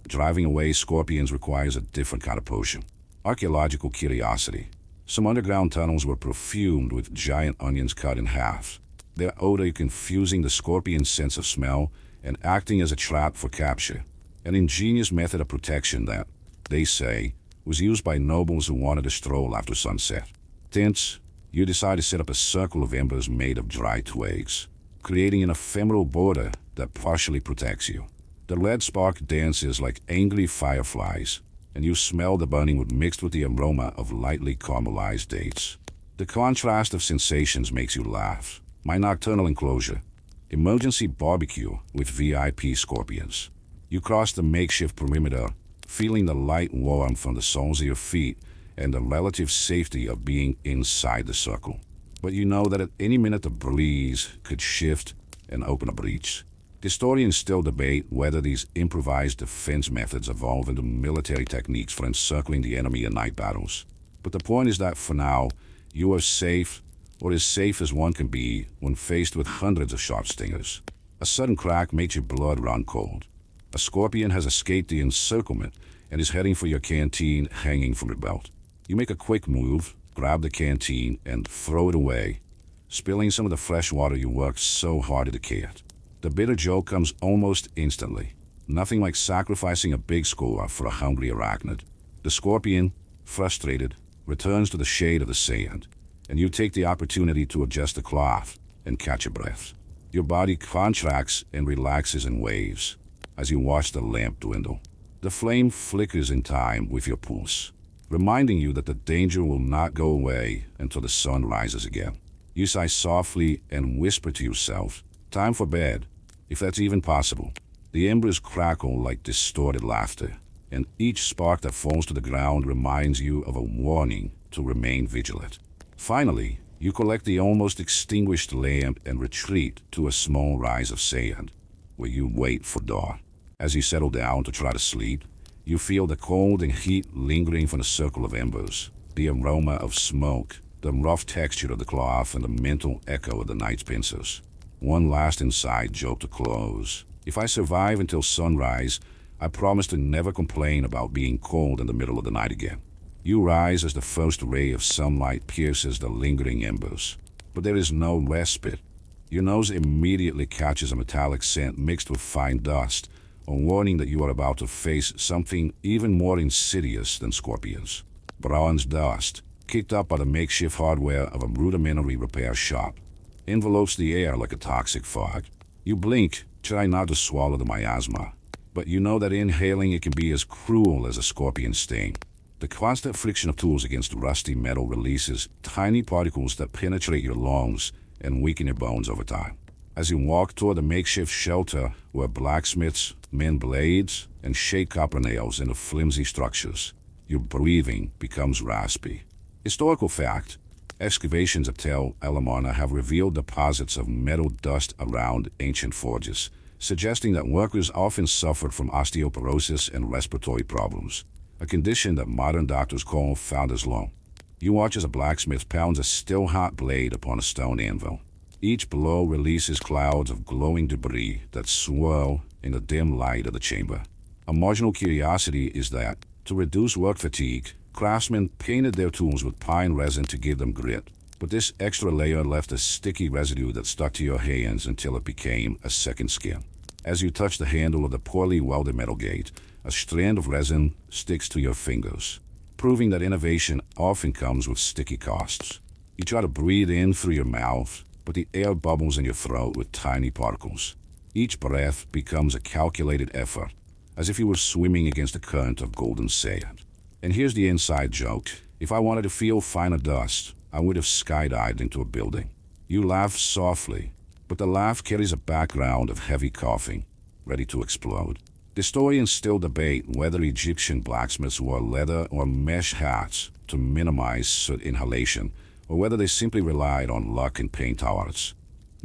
driving away scorpions requires a different kind of potion. Archaeological curiosity. Some underground tunnels were perfumed with giant onions cut in half, their odor confusing the scorpion's sense of smell and acting as a trap for capture. An ingenious method of protection that, they say, was used by nobles who wanted to stroll after sunset. Thence, you decide to set up a circle of embers made of dry twigs, creating an ephemeral border that partially protects you. The red spark dances like angry fireflies, and you smell the burning wood mixed with the aroma of lightly caramelized dates. The contrast of sensations makes you laugh. My nocturnal enclosure. Emergency barbecue with VIP scorpions. You cross the makeshift perimeter, feeling the light warmth from the soles of your feet and the relative safety of being inside the circle. But you know that at any minute the breeze could shift and open a breach. Historians still debate whether these improvised defense methods evolve into military techniques for encircling the enemy in night battles. But the point is that for now, you are safe, or as safe as one can be when faced with hundreds of sharp stingers. A sudden crack makes your blood run cold. A scorpion has escaped the encirclement and is heading for your canteen hanging from your belt. You make a quick move, grab the canteen, and throw it away, spilling some of the fresh water you worked so hard to decant. The bitter joke comes almost instantly. Nothing like sacrificing a big score for a hungry arachnid. The scorpion, frustrated, returns to the shade of the sand, and you take the opportunity to adjust the cloth and catch your breath. Your body contracts and relaxes in waves as you watch the lamp dwindle. The flame flickers in time with your pulse, reminding you that the danger will not go away until the sun rises again. You sigh softly and whisper to yourself, "Time for bed," if that's even possible. The embers crackle like distorted laughter, and each spark that falls to the ground reminds you of a warning to remain vigilant. Finally, you collect the almost extinguished lamp and retreat to a small rise of sand, where you wait for dawn. As you settle down to try to sleep, you feel the cold and heat lingering from the circle of embers, the aroma of smoke, the rough texture of the cloth, and the mental echo of the night's pincers. One last inside joke to close. If I survive until sunrise, I promise to never complain about being cold in the middle of the night again. You rise as the first ray of sunlight pierces the lingering embers, but there is no respite. Your nose immediately catches a metallic scent mixed with fine dust, a warning that you are about to face something even more insidious than scorpions. Bronze dust, kicked up by the makeshift hardware of a rudimentary repair shop, envelopes the air like a toxic fog. You blink, try not to swallow the miasma, but you know that inhaling it can be as cruel as a scorpion sting. The constant friction of tools against rusty metal releases tiny particles that penetrate your lungs and weaken your bones over time. As you walk toward the makeshift shelter where blacksmiths mend blades and shake copper nails into flimsy structures, your breathing becomes raspy. Historical fact: excavations at Tel El Amarna have revealed deposits of metal dust around ancient forges, suggesting that workers often suffered from osteoporosis and respiratory problems, a condition that modern doctors call founder's lung. You watch as a blacksmith pounds a still-hot blade upon a stone anvil. Each blow releases clouds of glowing debris that swirl in the dim light of the chamber. A marginal curiosity is that, to reduce work fatigue, craftsmen painted their tools with pine resin to give them grit, but this extra layer left a sticky residue that stuck to your hands until it became a second skin. As you touch the handle of the poorly welded metal gate, a strand of resin sticks to your fingers, proving that innovation often comes with sticky costs. You try to breathe in through your mouth, but the air bubbles in your throat with tiny particles. Each breath becomes a calculated effort, as if you were swimming against a current of golden sand. And here's the inside joke. If I wanted to feel finer dust, I would have skydived into a building. You laugh softly, but the laugh carries a background of heavy coughing, ready to explode. Historians still debate whether Egyptian blacksmiths wore leather or mesh hats to minimize soot inhalation, or whether they simply relied on luck and paint arts.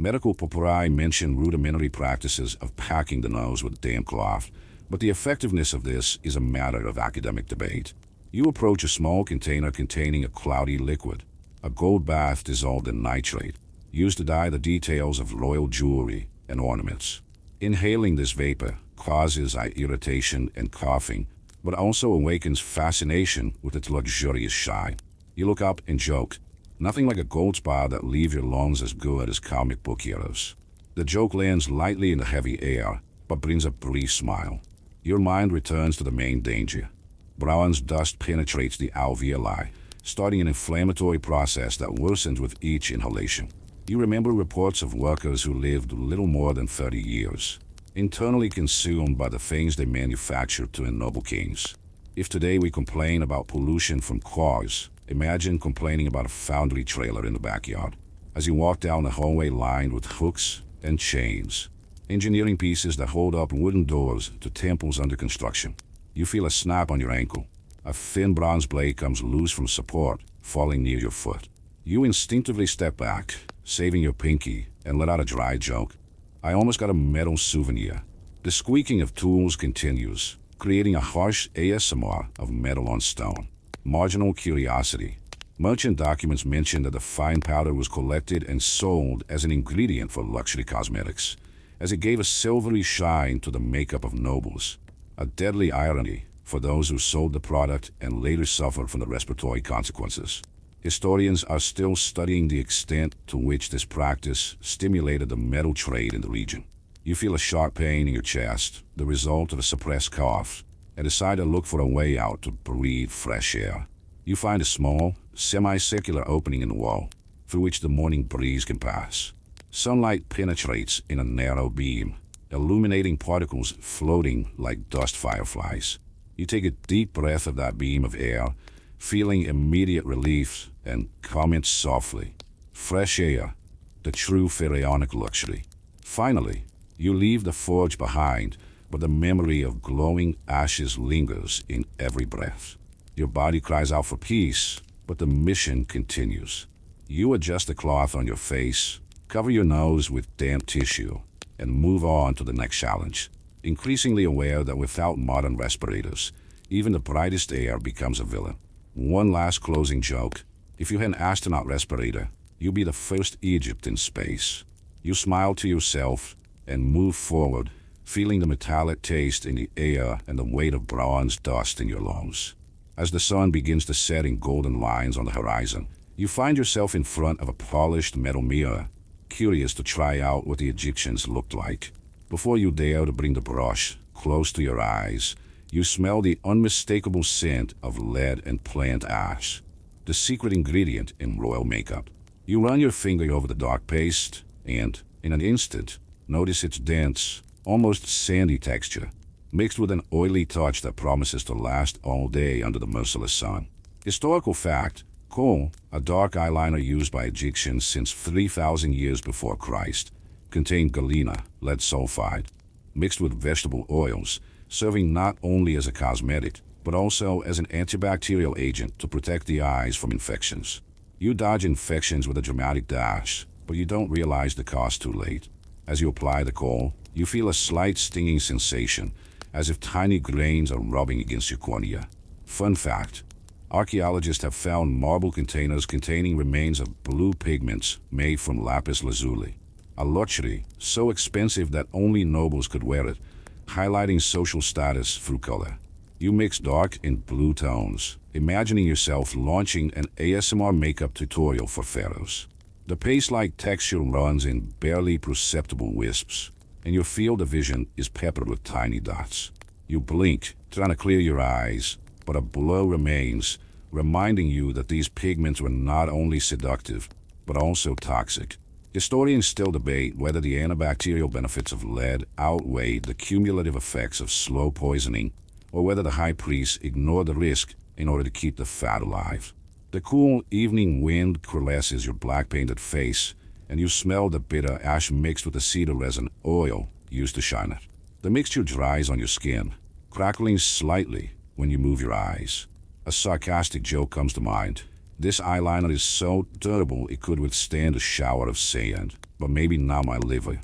Medical papyri mention rudimentary practices of packing the nose with damp cloth, but the effectiveness of this is a matter of academic debate. You approach a small container containing a cloudy liquid, a gold bath dissolved in nitrate, used to dye the details of royal jewelry and ornaments. Inhaling this vapor causes eye irritation and coughing, but also awakens fascination with its luxurious shine. You look up and joke, nothing like a gold spa that leave your lungs as good as comic book heroes. The joke lands lightly in the heavy air, but brings a brief smile. Your mind returns to the main danger. Bronze dust penetrates the alveoli, starting an inflammatory process that worsens with each inhalation. You remember reports of workers who lived little more than 30 years, internally consumed by the things they manufactured to ennoble kings. If today we complain about pollution from cars, imagine complaining about a foundry trailer in the backyard. As you walk down a hallway lined with hooks and chains, engineering pieces that hold up wooden doors to temples under construction, you feel a snap on your ankle. A thin bronze blade comes loose from support, falling near your foot. You instinctively step back, saving your pinky, and let out a dry joke. I almost got a metal souvenir. The squeaking of tools continues, creating a harsh ASMR of metal on stone. Marginal curiosity. Merchant documents mention that the fine powder was collected and sold as an ingredient for luxury cosmetics, as it gave a silvery shine to the makeup of nobles. A deadly irony for those who sold the product and later suffered from the respiratory consequences. Historians are still studying the extent to which this practice stimulated the metal trade in the region. You feel a sharp pain in your chest, the result of a suppressed cough, and decide to look for a way out to breathe fresh air. You find a small, semicircular opening in the wall, through which the morning breeze can pass. Sunlight penetrates in a narrow beam, illuminating particles floating like dust fireflies. You take a deep breath of that beam of air, feeling immediate relief, and comment softly, "Fresh air, the true pharaonic luxury." Finally, you leave the forge behind, but the memory of glowing ashes lingers in every breath. Your body cries out for peace, but the mission continues. You adjust the cloth on your face, cover your nose with damp tissue, and move on to the next challenge, increasingly aware that without modern respirators, even the brightest air becomes a villain. One last closing joke. If you had an astronaut respirator, you'd be the first Egypt in space. You smile to yourself and move forward, feeling the metallic taste in the air and the weight of bronze dust in your lungs. As the sun begins to set in golden lines on the horizon, you find yourself in front of a polished metal mirror, curious to try out what the Egyptians looked like. Before you dare to bring the brush close to your eyes, you smell the unmistakable scent of lead and plant ash, the secret ingredient in royal makeup. You run your finger over the dark paste and, in an instant, notice its dense, almost sandy texture, mixed with an oily touch that promises to last all day under the merciless sun. Historical fact: kohl, a dark eyeliner used by Egyptians since 3,000 years before Christ, contained galena, lead sulfide, mixed with vegetable oils, serving not only as a cosmetic, but also as an antibacterial agent to protect the eyes from infections. You dodge infections with a dramatic dash, but you don't realize the cost too late. As you apply the kohl, you feel a slight stinging sensation, as if tiny grains are rubbing against your cornea. Fun fact: archaeologists have found marble containers containing remains of blue pigments made from lapis lazuli, a luxury so expensive that only nobles could wear it, highlighting social status through color. You mix dark and blue tones, imagining yourself launching an ASMR makeup tutorial for pharaohs. The paste-like texture runs in barely perceptible wisps, and your field of vision is peppered with tiny dots. You blink, trying to clear your eyes, but a blur remains, reminding you that these pigments were not only seductive, but also toxic. Historians still debate whether the antibacterial benefits of lead outweighed the cumulative effects of slow poisoning, or whether the high priests ignored the risk in order to keep the fat alive. The cool evening wind caresses your black-painted face, and you smell the bitter ash mixed with the cedar resin oil used to shine it. The mixture dries on your skin, crackling slightly when you move your eyes. A sarcastic joke comes to mind. This eyeliner is so durable it could withstand a shower of sand, but maybe not my liver.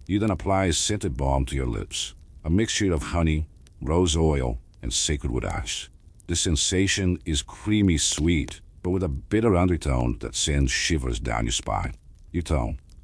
You then apply a scented balm to your lips, a mixture of honey, rose oil, and sacredwood ash. The sensation is creamy sweet, but with a bitter undertone that sends shivers down your spine.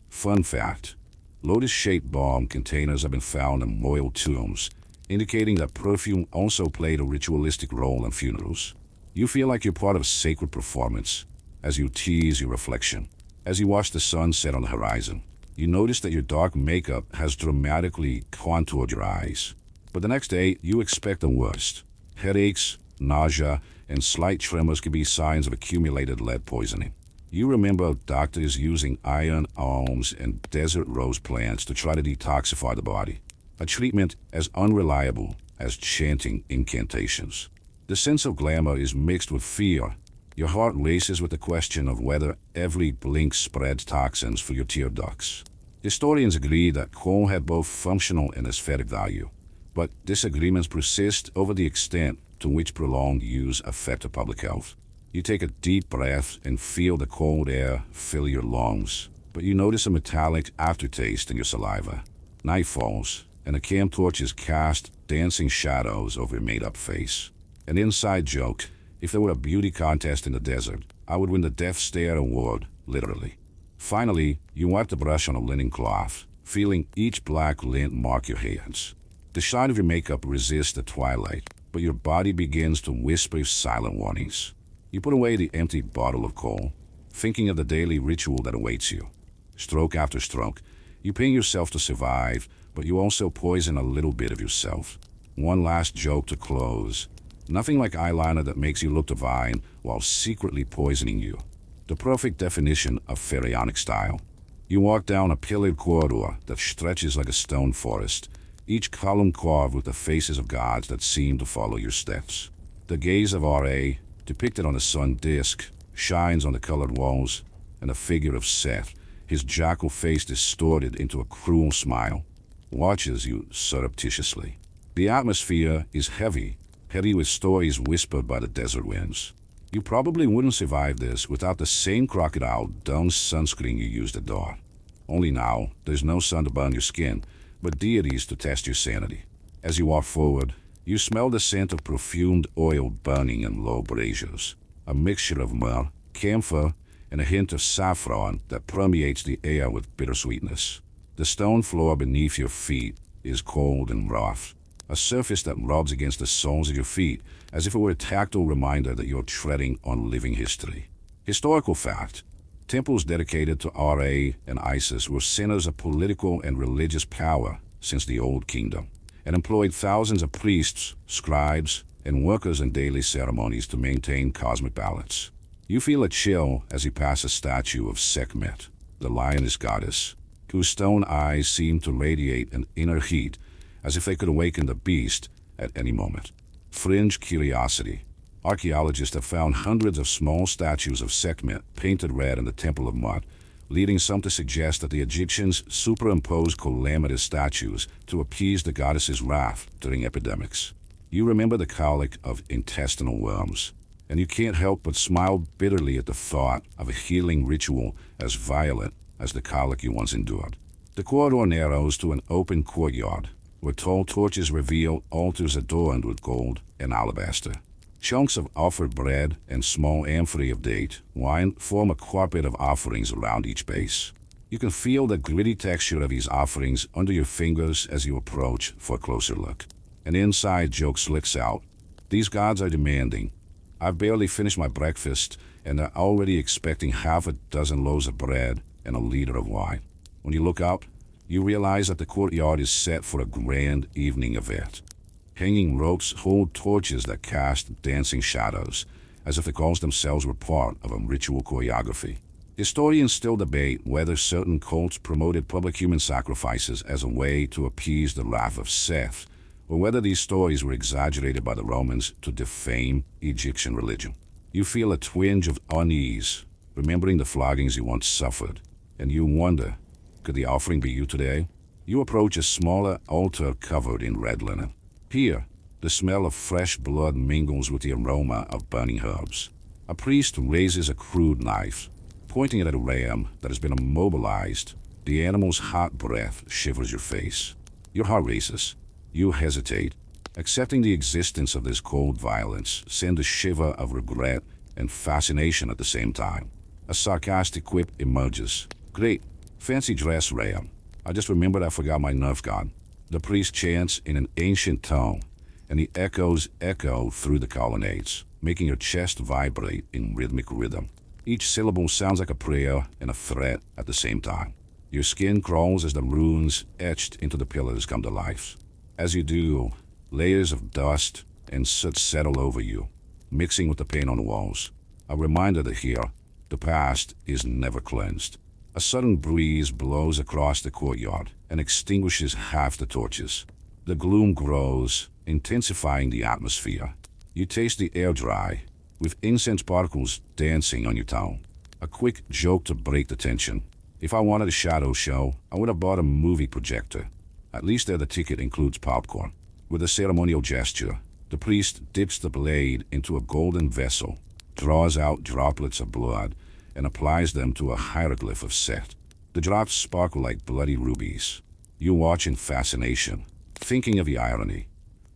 Fun fact, lotus-shaped balm containers have been found in royal tombs, indicating that perfume also played a ritualistic role in funerals. You feel like you're part of a sacred performance as you tease your reflection. As you watch the sun set on the horizon, you notice that your dark makeup has dramatically contoured your eyes. But the next day, you expect the worst. Headaches, nausea, and slight tremors can be signs of accumulated lead poisoning. You remember doctors using iron alms and desert rose plants to try to detoxify the body, a treatment as unreliable as chanting incantations. The sense of glamour is mixed with fear. Your heart races with the question of whether every blink spreads toxins for your tear ducts. Historians agree that coal had both functional and aesthetic value, but disagreements persist over the extent to which prolonged use affected public health. You take a deep breath and feel the cold air fill your lungs, but you notice a metallic aftertaste in your saliva. Night falls, and the camp torches cast dancing shadows over your made-up face. An inside joke: if there were a beauty contest in the desert, I would win the Death Stare Award, literally. Finally, you wipe the brush on a linen cloth, feeling each black lint mark your hands. The shine of your makeup resists the twilight, but your body begins to whisper silent warnings. You put away the empty bottle of coal, thinking of the daily ritual that awaits you. Stroke after stroke, you ping yourself to survive, but you also poison a little bit of yourself. One last joke to close. Nothing like eyeliner that makes you look divine while secretly poisoning you. The perfect definition of pharaonic style. You walk down a pillared corridor that stretches like a stone forest, each column carved with the faces of gods that seem to follow your steps. The gaze of R.A., depicted on a sun disk, shines on the colored walls, and the figure of Seth, his jackal face distorted into a cruel smile, watches you surreptitiously. The atmosphere is heavy with stories whispered by the desert winds. You probably wouldn't survive this without the same crocodile dung sunscreen you used at dawn. Only now, there's no sun to burn your skin, but deities to test your sanity. As you walk forward, you smell the scent of perfumed oil burning in low braziers, a mixture of myrrh, camphor, and a hint of saffron that permeates the air with bittersweetness. The stone floor beneath your feet is cold and rough, a surface that rubs against the soles of your feet as if it were a tactile reminder that you're treading on living history. Historical fact: temples dedicated to Ra and Isis were centers of political and religious power since the Old Kingdom, and employed thousands of priests, scribes, and workers in daily ceremonies to maintain cosmic balance. You feel a chill as you pass a statue of Sekhmet, the lioness goddess, whose stone eyes seem to radiate an inner heat as if they could awaken the beast at any moment. Fringe curiosity: archaeologists have found hundreds of small statues of Sekhmet painted red in the Temple of Mut, leading some to suggest that the Egyptians superimposed calamitous statues to appease the goddess's wrath during epidemics. You remember the colic of intestinal worms, and you can't help but smile bitterly at the thought of a healing ritual as violent as the colic you once endured. The corridor narrows to an open courtyard, where tall torches reveal altars adorned with gold and alabaster. Chunks of offered bread and small amphorae of date wine form a carpet of offerings around each base. You can feel the gritty texture of these offerings under your fingers as you approach for a closer look. An inside joke slicks out: these gods are demanding. I've barely finished my breakfast, and they're already expecting half a dozen loaves of bread and a liter of wine. When you look up, you realize that the courtyard is set for a grand evening event. Hanging ropes hold torches that cast dancing shadows, as if the gods themselves were part of a ritual choreography. Historians still debate whether certain cults promoted public human sacrifices as a way to appease the wrath of Seth, or whether these stories were exaggerated by the Romans to defame Egyptian religion. You feel a twinge of unease, remembering the floggings you once suffered, and you wonder, could the offering be you today? You approach a smaller altar covered in red linen. Here, the smell of fresh blood mingles with the aroma of burning herbs. A priest raises a crude knife, pointing it at a ram that has been immobilized. The animal's hot breath shivers your face. Your heart races. You hesitate. Accepting the existence of this cold violence sends a shiver of regret and fascination at the same time. A sarcastic quip emerges. Great. Fancy dress, ram. I just remembered I forgot my Nerf gun. The priest chants in an ancient tone, and the echoes echo through the colonnades, making your chest vibrate in rhythmic rhythm. Each syllable sounds like a prayer and a threat at the same time. Your skin crawls as the runes etched into the pillars come to life. As you do, layers of dust and soot settle over you, mixing with the paint on the walls. A reminder that here, the past is never cleansed. A sudden breeze blows across the courtyard and extinguishes half the torches. The gloom grows, intensifying the atmosphere. You taste the air dry, with incense particles dancing on your tongue. A quick joke to break the tension. If I wanted a shadow show, I would have bought a movie projector. At least there the ticket includes popcorn. With a ceremonial gesture, the priest dips the blade into a golden vessel, draws out droplets of blood, and applies them to a hieroglyph of Set. The drops sparkle like bloody rubies. You watch in fascination, thinking of the irony.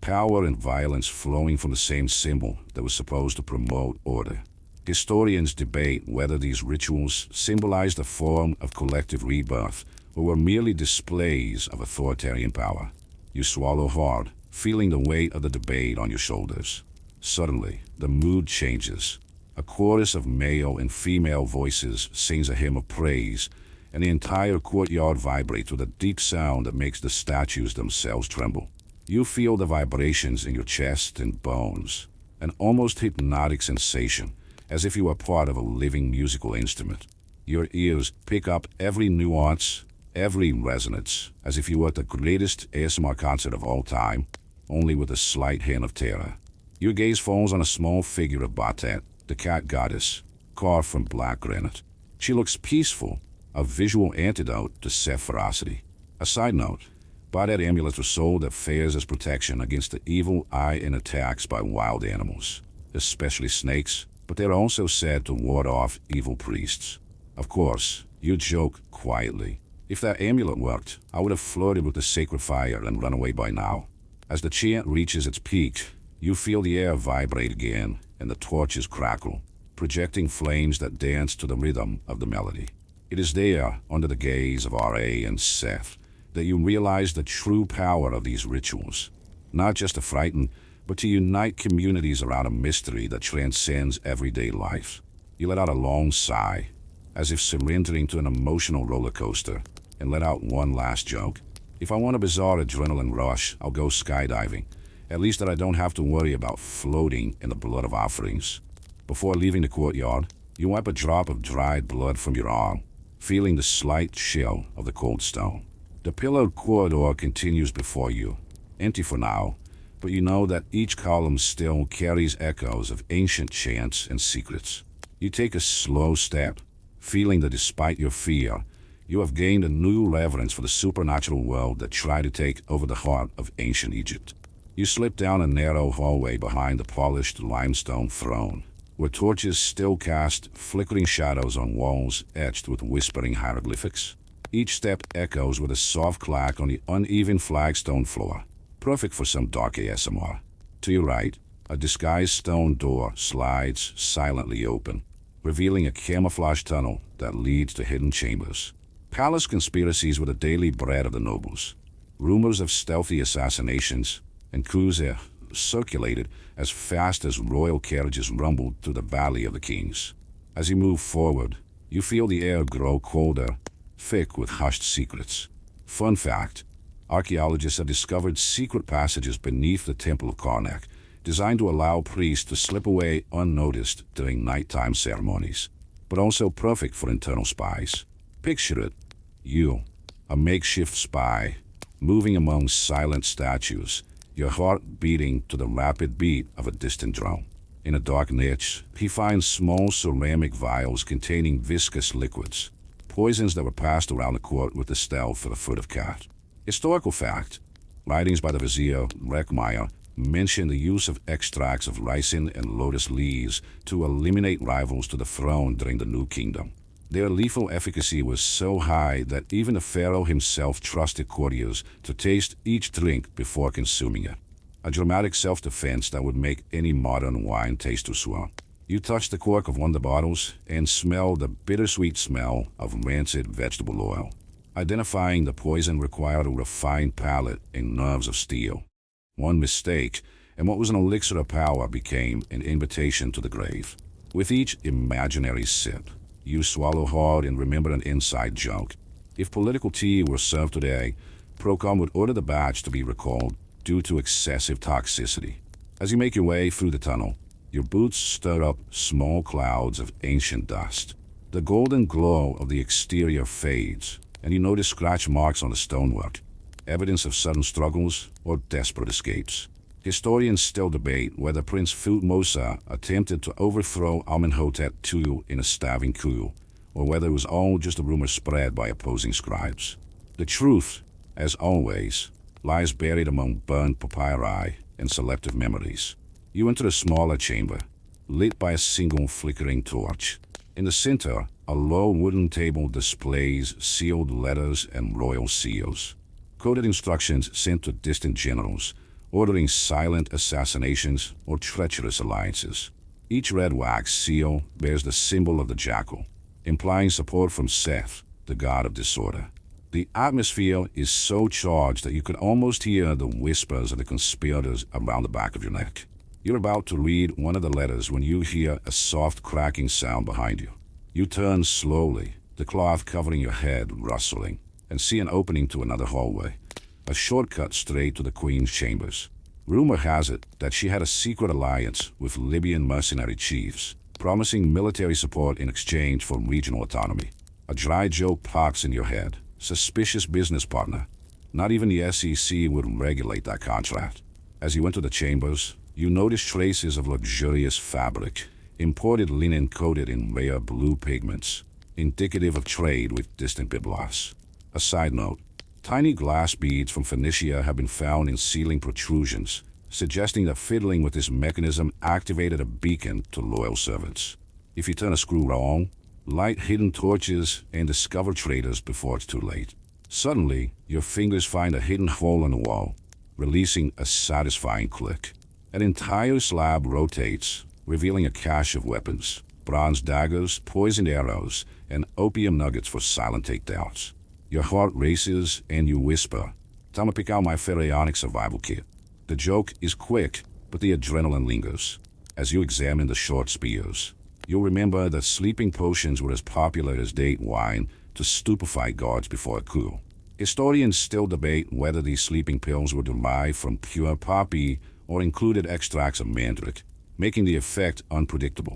Power and violence flowing from the same symbol that was supposed to promote order. Historians debate whether these rituals symbolized a form of collective rebirth or were merely displays of authoritarian power. You swallow hard, feeling the weight of the debate on your shoulders. Suddenly, the mood changes. A chorus of male and female voices sings a hymn of praise, and the entire courtyard vibrates with a deep sound that makes the statues themselves tremble. You feel the vibrations in your chest and bones, an almost hypnotic sensation, as if you were part of a living musical instrument. Your ears pick up every nuance, every resonance, as if you were at the greatest ASMR concert of all time, only with a slight hint of terror. Your gaze falls on a small figure of Batet, the cat goddess, carved from black granite. She looks peaceful, a visual antidote to Seth ferocity. A side note, Batet amulets were sold at fairs as protection against the evil eye and attacks by wild animals, especially snakes, but they're also said to ward off evil priests. Of course, you joke quietly. If that amulet worked, I would have flirted with the sacred fire and run away by now. As the chant reaches its peak, you feel the air vibrate again, and the torches crackle, projecting flames that dance to the rhythm of the melody. It is there, under the gaze of R.A. and Seth, that you realize the true power of these rituals. Not just to frighten, but to unite communities around a mystery that transcends everyday life. You let out a long sigh, as if surrendering to an emotional roller coaster, and let out one last joke. If I want a bizarre adrenaline rush, I'll go skydiving. At least that I don't have to worry about floating in the blood of offerings. Before leaving the courtyard, you wipe a drop of dried blood from your arm, feeling the slight chill of the cold stone. The pillared corridor continues before you, empty for now, but you know that each column still carries echoes of ancient chants and secrets. You take a slow step, feeling that despite your fear, you have gained a new reverence for the supernatural world that tried to take over the heart of ancient Egypt. You slip down a narrow hallway behind the polished limestone throne, where torches still cast flickering shadows on walls etched with whispering hieroglyphics. Each step echoes with a soft clack on the uneven flagstone floor, perfect for some dark ASMR. To your right, a disguised stone door slides silently open, revealing a camouflage tunnel that leads to hidden chambers. Palace conspiracies were the daily bread of the nobles. Rumors of stealthy assassinations and coups circulated as fast as royal carriages rumbled through the Valley of the Kings. As you move forward, you feel the air grow colder, thick with hushed secrets. Fun fact, archaeologists have discovered secret passages beneath the Temple of Karnak, designed to allow priests to slip away unnoticed during nighttime ceremonies, but also perfect for internal spies. Picture it, you, a makeshift spy, moving among silent statues, your heart beating to the rapid beat of a distant drum. In a dark niche, he finds small ceramic vials containing viscous liquids, poisons that were passed around the court with the stealth of a furtive cat. Historical fact, writings by the vizier Reckmeyer mention the use of extracts of ricin and lotus leaves to eliminate rivals to the throne during the New Kingdom. Their lethal efficacy was so high that even the pharaoh himself trusted courtiers to taste each drink before consuming it. A dramatic self-defense that would make any modern wine taste too sweet. You touch the cork of one of the bottles and smell the bittersweet smell of rancid vegetable oil. Identifying the poison required a refined palate and nerves of steel. One mistake, and what was an elixir of power became an invitation to the grave. With each imaginary sip, you swallow hard and remember an inside joke. If political tea were served today, Procon would order the batch to be recalled due to excessive toxicity. As you make your way through the tunnel, your boots stir up small clouds of ancient dust. The golden glow of the exterior fades, and you notice scratch marks on the stonework, evidence of sudden struggles or desperate escapes. Historians still debate whether Prince Thutmose attempted to overthrow Amenhotep II in a stabbing coup, or whether it was all just a rumor spread by opposing scribes. The truth, as always, lies buried among burnt papyri and selective memories. You enter a smaller chamber, lit by a single flickering torch. In the center, a low wooden table displays sealed letters and royal seals, coded instructions sent to distant generals, ordering silent assassinations or treacherous alliances. Each red wax seal bears the symbol of the jackal, implying support from Seth, the god of disorder. The atmosphere is so charged that you could almost hear the whispers of the conspirators around the back of your neck. You're about to read one of the letters when you hear a soft cracking sound behind you. You turn slowly, the cloth covering your head rustling, and see an opening to another hallway, a shortcut straight to the Queen's chambers. Rumor has it that she had a secret alliance with Libyan mercenary chiefs, promising military support in exchange for regional autonomy. A dry joke pops in your head. Suspicious business partner. Not even the SEC would regulate that contract. As you enter the chambers, you notice traces of luxurious fabric, imported linen coated in rare blue pigments, indicative of trade with distant Byblos. A side note, tiny glass beads from Phoenicia have been found in ceiling protrusions, suggesting that fiddling with this mechanism activated a beacon to loyal servants. If you turn a screw wrong, light hidden torches and discover traitors before it's too late. Suddenly, your fingers find a hidden hole in the wall, releasing a satisfying click. An entire slab rotates, revealing a cache of weapons, bronze daggers, poisoned arrows, and opium nuggets for silent takedowns. Your heart races and you whisper, "Time to pick out my pharaonic survival kit." The joke is quick, but the adrenaline lingers. As you examine the short spears, you'll remember that sleeping potions were as popular as date wine to stupefy guards before a coup. Historians still debate whether these sleeping pills were derived from pure poppy or included extracts of mandrake, making the effect unpredictable.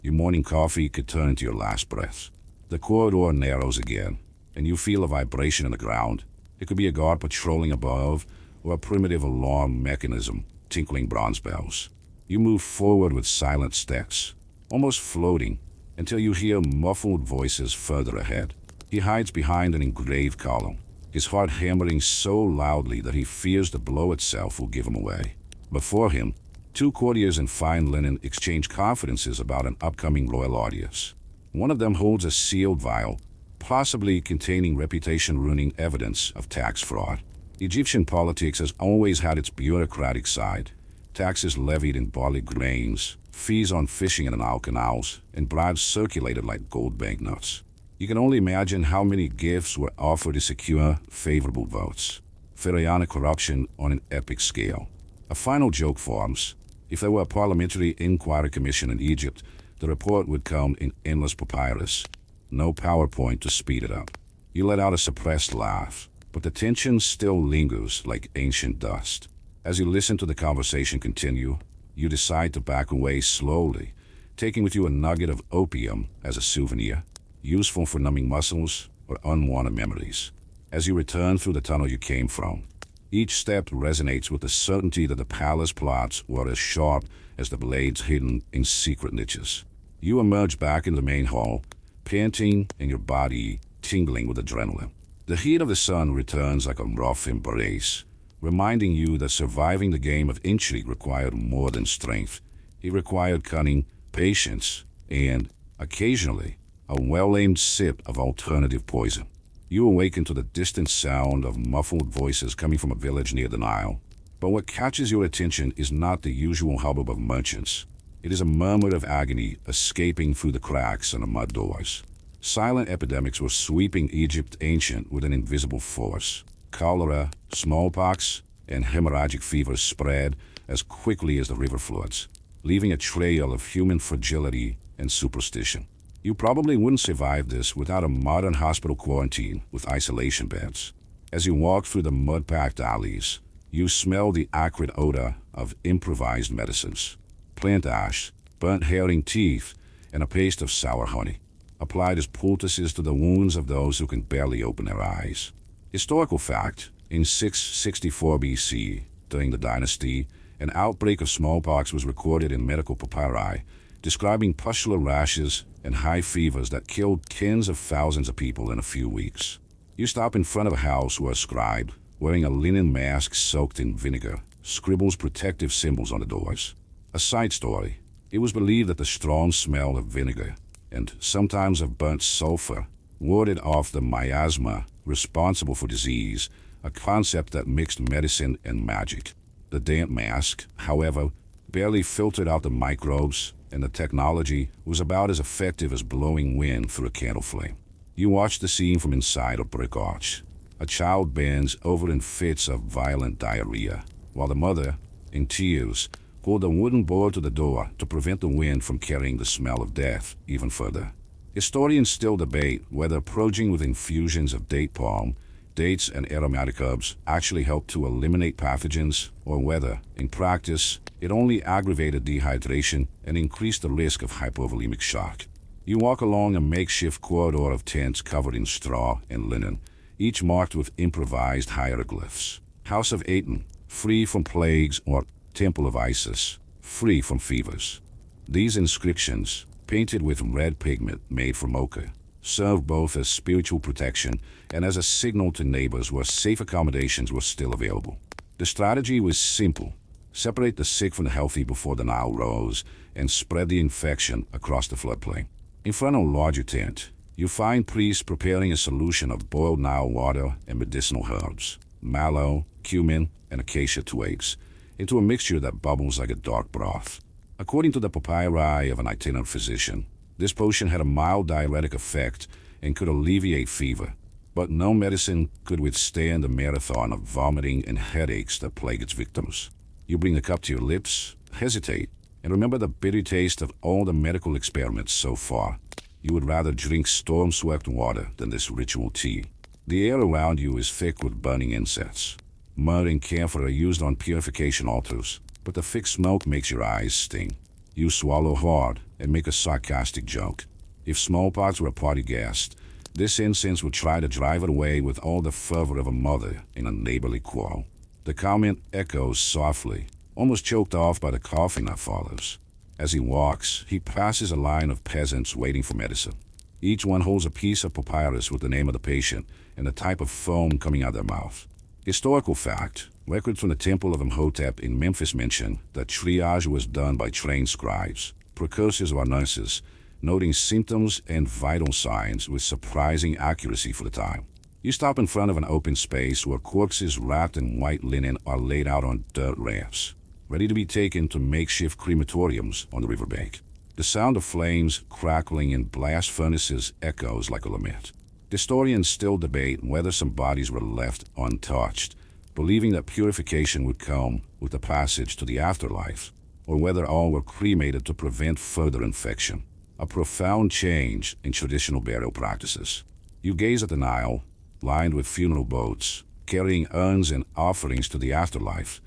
Your morning coffee could turn into your last breath. The corridor narrows again, and you feel a vibration in the ground. It could be a guard patrolling above, or a primitive alarm mechanism tinkling bronze bells. You move forward with silent steps, almost floating, until you hear muffled voices further ahead. He hides behind an engraved column, his heart hammering so loudly that he fears the blow itself will give him away. Before him, two courtiers in fine linen exchange confidences about an upcoming royal audience. One of them holds a sealed vial, possibly containing reputation-ruining evidence of tax fraud. Egyptian politics has always had its bureaucratic side. Taxes levied in barley grains, fees on fishing in the Nile canals, and bribes circulated like gold banknotes. You can only imagine how many gifts were offered to secure favorable votes. Pharaonic corruption on an epic scale. A final joke forms. If there were a parliamentary inquiry commission in Egypt, the report would come in endless papyrus. No PowerPoint to speed it up. You let out a suppressed laugh, but the tension still lingers like ancient dust. As you listen to the conversation continue, you decide to back away slowly, taking with you a nugget of opium as a souvenir, useful for numbing muscles or unwanted memories. As you return through the tunnel you came from, each step resonates with the certainty that the palace plots were as sharp as the blades hidden in secret niches. You emerge back in the main hall, panting and your body tingling with adrenaline. The heat of the sun returns like a rough embrace, reminding you that surviving the game of intrigue required more than strength. It required cunning, patience, and, occasionally, a well-aimed sip of alternative poison. You awaken to the distant sound of muffled voices coming from a village near the Nile. But what catches your attention is not the usual hubbub of merchants. It is a murmur of agony escaping through the cracks in the mud doors. Silent epidemics were sweeping Egypt ancient with an invisible force. Cholera, smallpox, and hemorrhagic fever spread as quickly as the river floods, leaving a trail of human fragility and superstition. You probably wouldn't survive this without a modern hospital quarantine with isolation beds. As you walk through the mud-packed alleys, you smell the acrid odor of improvised medicines. Plant ash, burnt herring teeth, and a paste of sour honey, applied as poultices to the wounds of those who can barely open their eyes. Historical fact, in 664 BC, during the dynasty, an outbreak of smallpox was recorded in medical papyri, describing pustular rashes and high fevers that killed tens of thousands of people in a few weeks. You stop in front of a house where a scribe, wearing a linen mask soaked in vinegar, scribbles protective symbols on the doors. A side story. It was believed that the strong smell of vinegar, and sometimes of burnt sulfur, warded off the miasma responsible for disease, a concept that mixed medicine and magic. The damp mask, however, barely filtered out the microbes, and the technology was about as effective as blowing wind through a candle flame. You watch the scene from inside a brick arch. A child bends over in fits of violent diarrhea, while the mother, in tears, pulled a wooden board to the door to prevent the wind from carrying the smell of death even further. Historians still debate whether purging with infusions of date palm, dates, and aromatic herbs actually helped to eliminate pathogens, or whether, in practice, it only aggravated dehydration and increased the risk of hypovolemic shock. You walk along a makeshift corridor of tents covered in straw and linen, each marked with improvised hieroglyphs. House of Aten, free from plagues, or Temple of Isis, free from fevers. These inscriptions, painted with red pigment made from ochre, serve both as spiritual protection and as a signal to neighbors where safe accommodations were still available. The strategy was simple. Separate the sick from the healthy before the Nile rose and spread the infection across the floodplain. In front of a larger tent, you find priests preparing a solution of boiled Nile water and medicinal herbs, mallow, cumin, and acacia twigs, into a mixture that bubbles like a dark broth. According to the papyri of an itinerant physician, this potion had a mild diuretic effect and could alleviate fever, but no medicine could withstand the marathon of vomiting and headaches that plague its victims. You bring the cup to your lips, hesitate, and remember the bitter taste of all the medical experiments so far. You would rather drink storm-swept water than this ritual tea. The air around you is thick with burning insects. Mud and camphor are used on purification altars, but the thick smoke makes your eyes sting. You swallow hard and make a sarcastic joke. If smallpox were a party guest, this incense would try to drive it away with all the fervor of a mother in a neighborly quarrel. The comment echoes softly, almost choked off by the coughing that follows. As he walks, he passes a line of peasants waiting for medicine. Each one holds a piece of papyrus with the name of the patient and the type of foam coming out of their mouth. Historical fact, records from the Temple of Imhotep in Memphis mention that triage was done by trained scribes, precursors of our nurses, noting symptoms and vital signs with surprising accuracy for the time. You stop in front of an open space where corpses wrapped in white linen are laid out on dirt rafts, ready to be taken to makeshift crematoriums on the riverbank. The sound of flames crackling in blast furnaces echoes like a lament. Historians still debate whether some bodies were left untouched, believing that purification would come with the passage to the afterlife, or whether all were cremated to prevent further infection. A profound change in traditional burial practices. You gaze at the Nile, lined with funeral boats, carrying urns and offerings to the afterlife,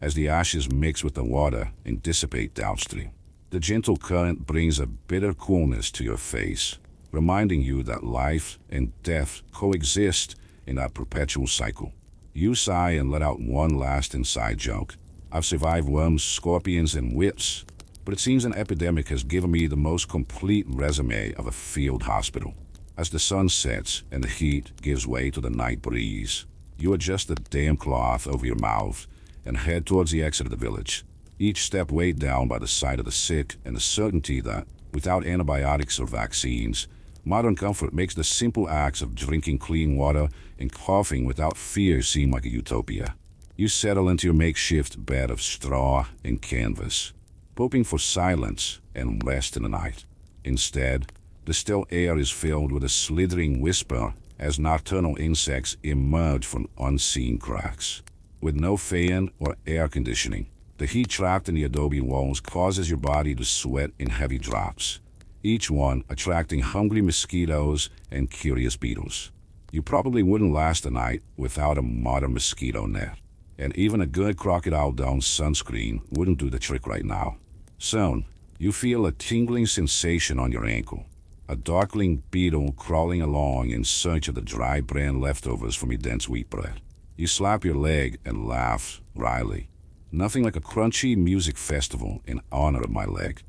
as the ashes mix with the water and dissipate downstream. The gentle current brings a bitter coolness to your face, reminding you that life and death coexist in that perpetual cycle. You sigh and let out one last inside joke. I've survived worms, scorpions, and whips, but it seems an epidemic has given me the most complete resume of a field hospital. As the sun sets and the heat gives way to the night breeze, You adjust the damn cloth over your mouth and head towards the exit of the village, each step weighed down by the sight of the sick and the certainty that, without antibiotics or vaccines, modern comfort makes the simple acts of drinking clean water and coughing without fear seem like a utopia. You settle into your makeshift bed of straw and canvas, hoping for silence and rest in the night. Instead, the still air is filled with a slithering whisper as nocturnal insects emerge from unseen cracks. With no fan or air conditioning, the heat trapped in the adobe walls causes your body to sweat in heavy drops, each one attracting hungry mosquitoes and curious beetles. You probably wouldn't last a night without a modern mosquito net, and even a good Crocodile Down sunscreen wouldn't do the trick right now. Soon, you feel a tingling sensation on your ankle, a darkling beetle crawling along in search of the dry bran leftovers from your dense wheat bread. You slap your leg and laugh wryly. Nothing like a crunchy music festival in honor of my leg.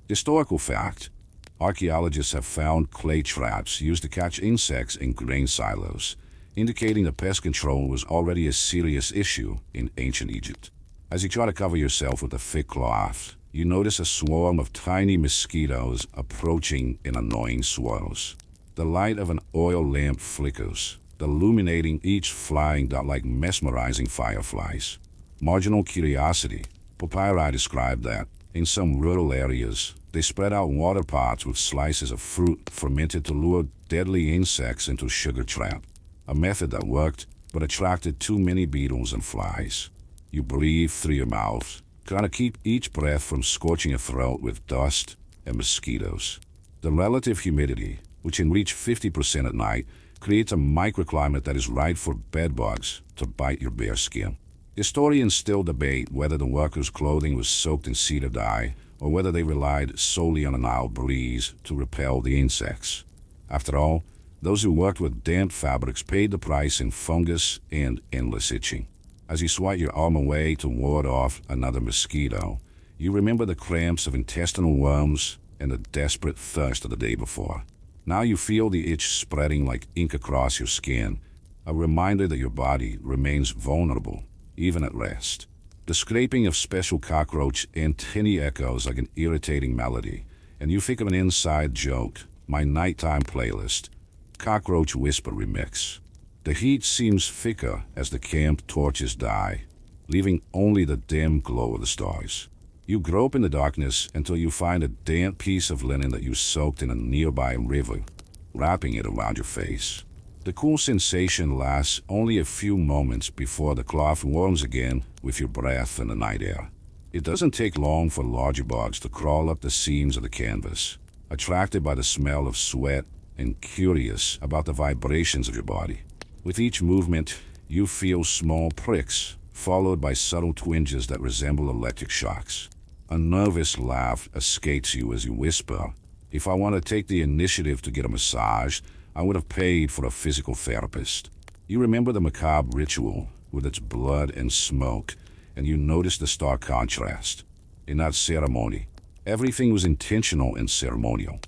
Historical fact: archaeologists have found clay traps used to catch insects in grain silos, indicating that pest control was already a serious issue in ancient Egypt. As you try to cover yourself with a thick cloth, you notice a swarm of tiny mosquitoes approaching in annoying swirls. The light of an oil lamp flickers, illuminating each flying dot like mesmerizing fireflies. Marginal curiosity: Papyri described that, in some rural areas, they spread out water pots with slices of fruit fermented to lure deadly insects into a sugar trap, a method that worked but attracted too many beetles and flies. You breathe through your mouth, trying to keep each breath from scorching your throat with dust and mosquitoes. The relative humidity, which can reach 50% at night, creates a microclimate that is right for bedbugs to bite your bare skin. Historians still debate whether the workers' clothing was soaked in cedar dye or whether they relied solely on a Nile breeze to repel the insects. After all, those who worked with damp fabrics paid the price in fungus and endless itching. As you swipe your arm away to ward off another mosquito, you remember the cramps of intestinal worms and the desperate thirst of the day before. Now you feel the itch spreading like ink across your skin, a reminder that your body remains vulnerable, even at rest. The scraping of special cockroach antennae echoes like an irritating melody, and you think of an inside joke: my nighttime playlist, Cockroach Whisper Remix. The heat seems thicker as the camp torches die, leaving only the dim glow of the stars. You grope in the darkness until you find a damp piece of linen that you soaked in a nearby river, wrapping it around your face. The cool sensation lasts only a few moments before the cloth warms again with your breath in the night air. It doesn't take long for larger bugs to crawl up the seams of the canvas, attracted by the smell of sweat and curious about the vibrations of your body. With each movement, you feel small pricks, followed by subtle twinges that resemble electric shocks. A nervous laugh escapes you as you whisper, "If I want to take the initiative to get a massage, I would have paid for a physical therapist." You remember the macabre ritual with its blood and smoke, and you notice the stark contrast. In that ceremony, everything was intentional and ceremonial.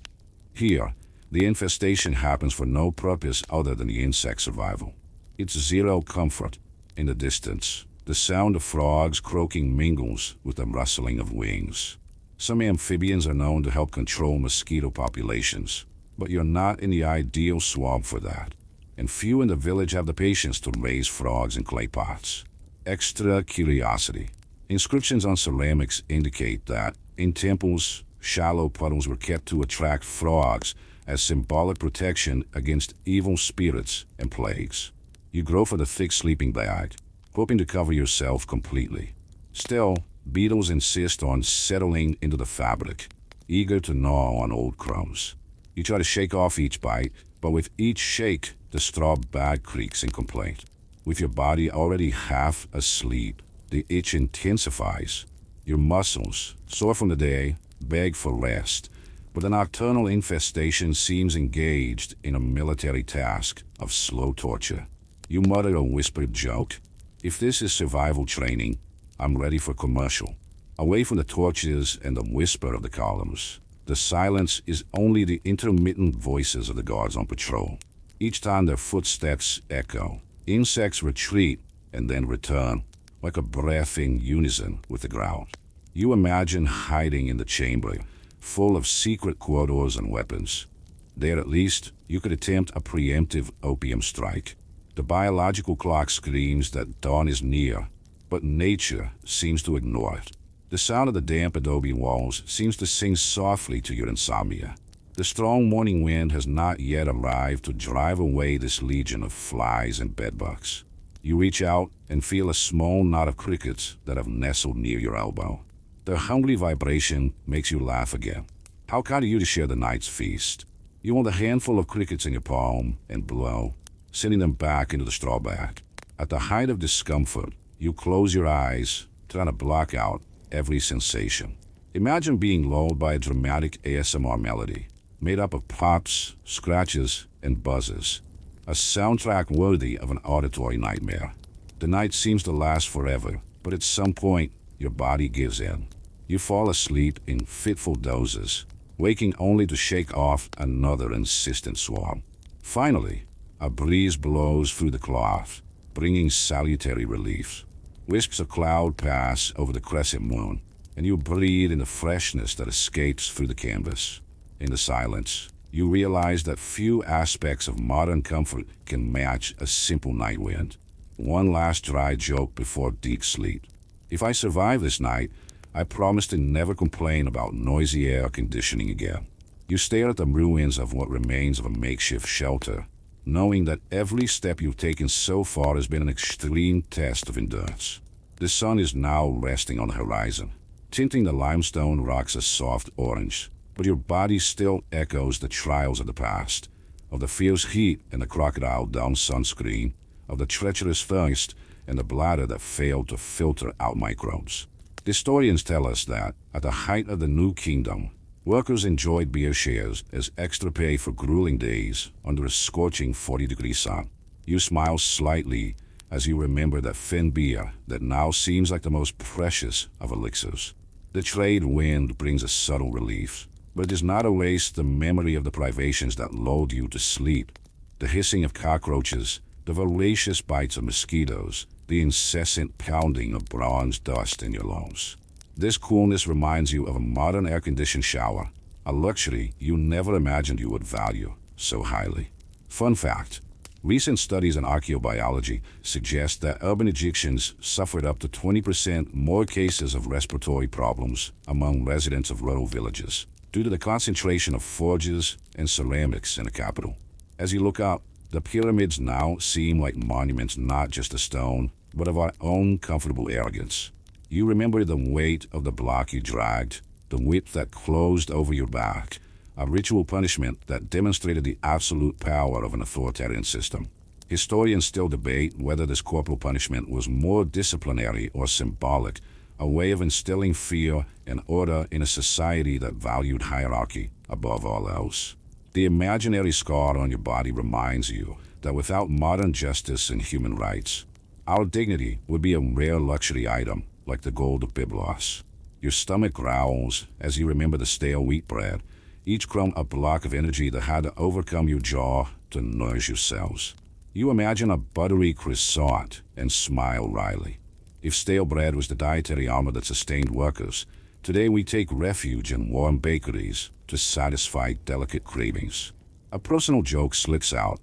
Here, the infestation happens for no purpose other than the insect's survival. It's zero comfort. In the distance, the sound of frogs croaking mingles with the rustling of wings. Some amphibians are known to help control mosquito populations, but you're not in the ideal swamp for that, and few in the village have the patience to raise frogs in clay pots. Extra curiosity: inscriptions on ceramics indicate that, in temples, shallow puddles were kept to attract frogs as symbolic protection against evil spirits and plagues. You grope for the thick sleeping bag, hoping to cover yourself completely. Still, beetles insist on settling into the fabric, eager to gnaw on old crumbs. You try to shake off each bite, but with each shake, the straw bag creaks in complaint. With your body already half asleep, the itch intensifies. Your muscles, sore from the day, beg for rest, but the nocturnal infestation seems engaged in a military task of slow torture. You mutter a whispered joke: "If this is survival training, I'm ready for commercial." Away from the torches and the whisper of the columns, the silence is only the intermittent voices of the guards on patrol. Each time their footsteps echo, Insects retreat and then return, like a breath in unison with the ground. You imagine hiding in the chamber, full of secret corridors and weapons. There at least, you could attempt a preemptive opium strike. The biological clock screams that dawn is near, but nature seems to ignore it. The sound of the damp adobe walls seems to sing softly to your insomnia. The strong morning wind has not yet arrived to drive away this legion of flies and bedbugs. You reach out and feel a small knot of crickets that have nestled near your elbow. Their hungry vibration makes you laugh again. How kind of you to share the night's feast. You hold a handful of crickets in your palm and blow, sending them back into the straw bag. At the height of discomfort, you close your eyes, trying to block out every sensation. Imagine being lulled by a dramatic ASMR melody, made up of pops, scratches, and buzzes. A soundtrack worthy of an auditory nightmare. The night seems to last forever, but at some point, your body gives in. You fall asleep in fitful dozes, waking only to shake off another insistent swarm. Finally, a breeze blows through the cloth, bringing salutary relief. Wisps of cloud pass over the crescent moon, and you breathe in the freshness that escapes through the canvas. In the silence, you realize that few aspects of modern comfort can match a simple night wind. One last dry joke before deep sleep. If I survive this night, I promise to never complain about noisy air conditioning again. You stare at the ruins of what remains of a makeshift shelter, knowing that every step you've taken so far has been an extreme test of endurance. The sun is now resting on the horizon, tinting the limestone rocks a soft orange, but your body still echoes the trials of the past, of the fierce heat and the crocodile-down sunscreen, of the treacherous thirst and the bladder that failed to filter out microbes. Historians tell us that, at the height of the New Kingdom, workers enjoyed beer shares as extra pay for grueling days under a scorching 40-degree sun. You smile slightly as you remember that thin beer that now seems like the most precious of elixirs. The trade wind brings a subtle relief, but it does not erase the memory of the privations that lulled you to sleep. The hissing of cockroaches, the voracious bites of mosquitoes, the incessant pounding of bronze dust in your lungs. This coolness reminds you of a modern air-conditioned shower, a luxury you never imagined you would value so highly. Fun fact, recent studies in archaeobiology suggest that urban Egyptians suffered up to 20% more cases of respiratory problems among residents of rural villages, due to the concentration of forges and ceramics in the capital. As you look up, the pyramids now seem like monuments not just of stone, but of our own comfortable arrogance. You remember the weight of the block you dragged, the whip that closed over your back, a ritual punishment that demonstrated the absolute power of an authoritarian system. Historians still debate whether this corporal punishment was more disciplinary or symbolic, a way of instilling fear and order in a society that valued hierarchy above all else. The imaginary scar on your body reminds you that without modern justice and human rights, our dignity would be a rare luxury item like the gold of Byblos. Your stomach growls as you remember the stale wheat bread, each crumb a block of energy that had to overcome your jaw to nourish your cells. You imagine a buttery croissant and smile wryly. If stale bread was the dietary armor that sustained workers, today we take refuge in warm bakeries to satisfy delicate cravings. A personal joke slips out.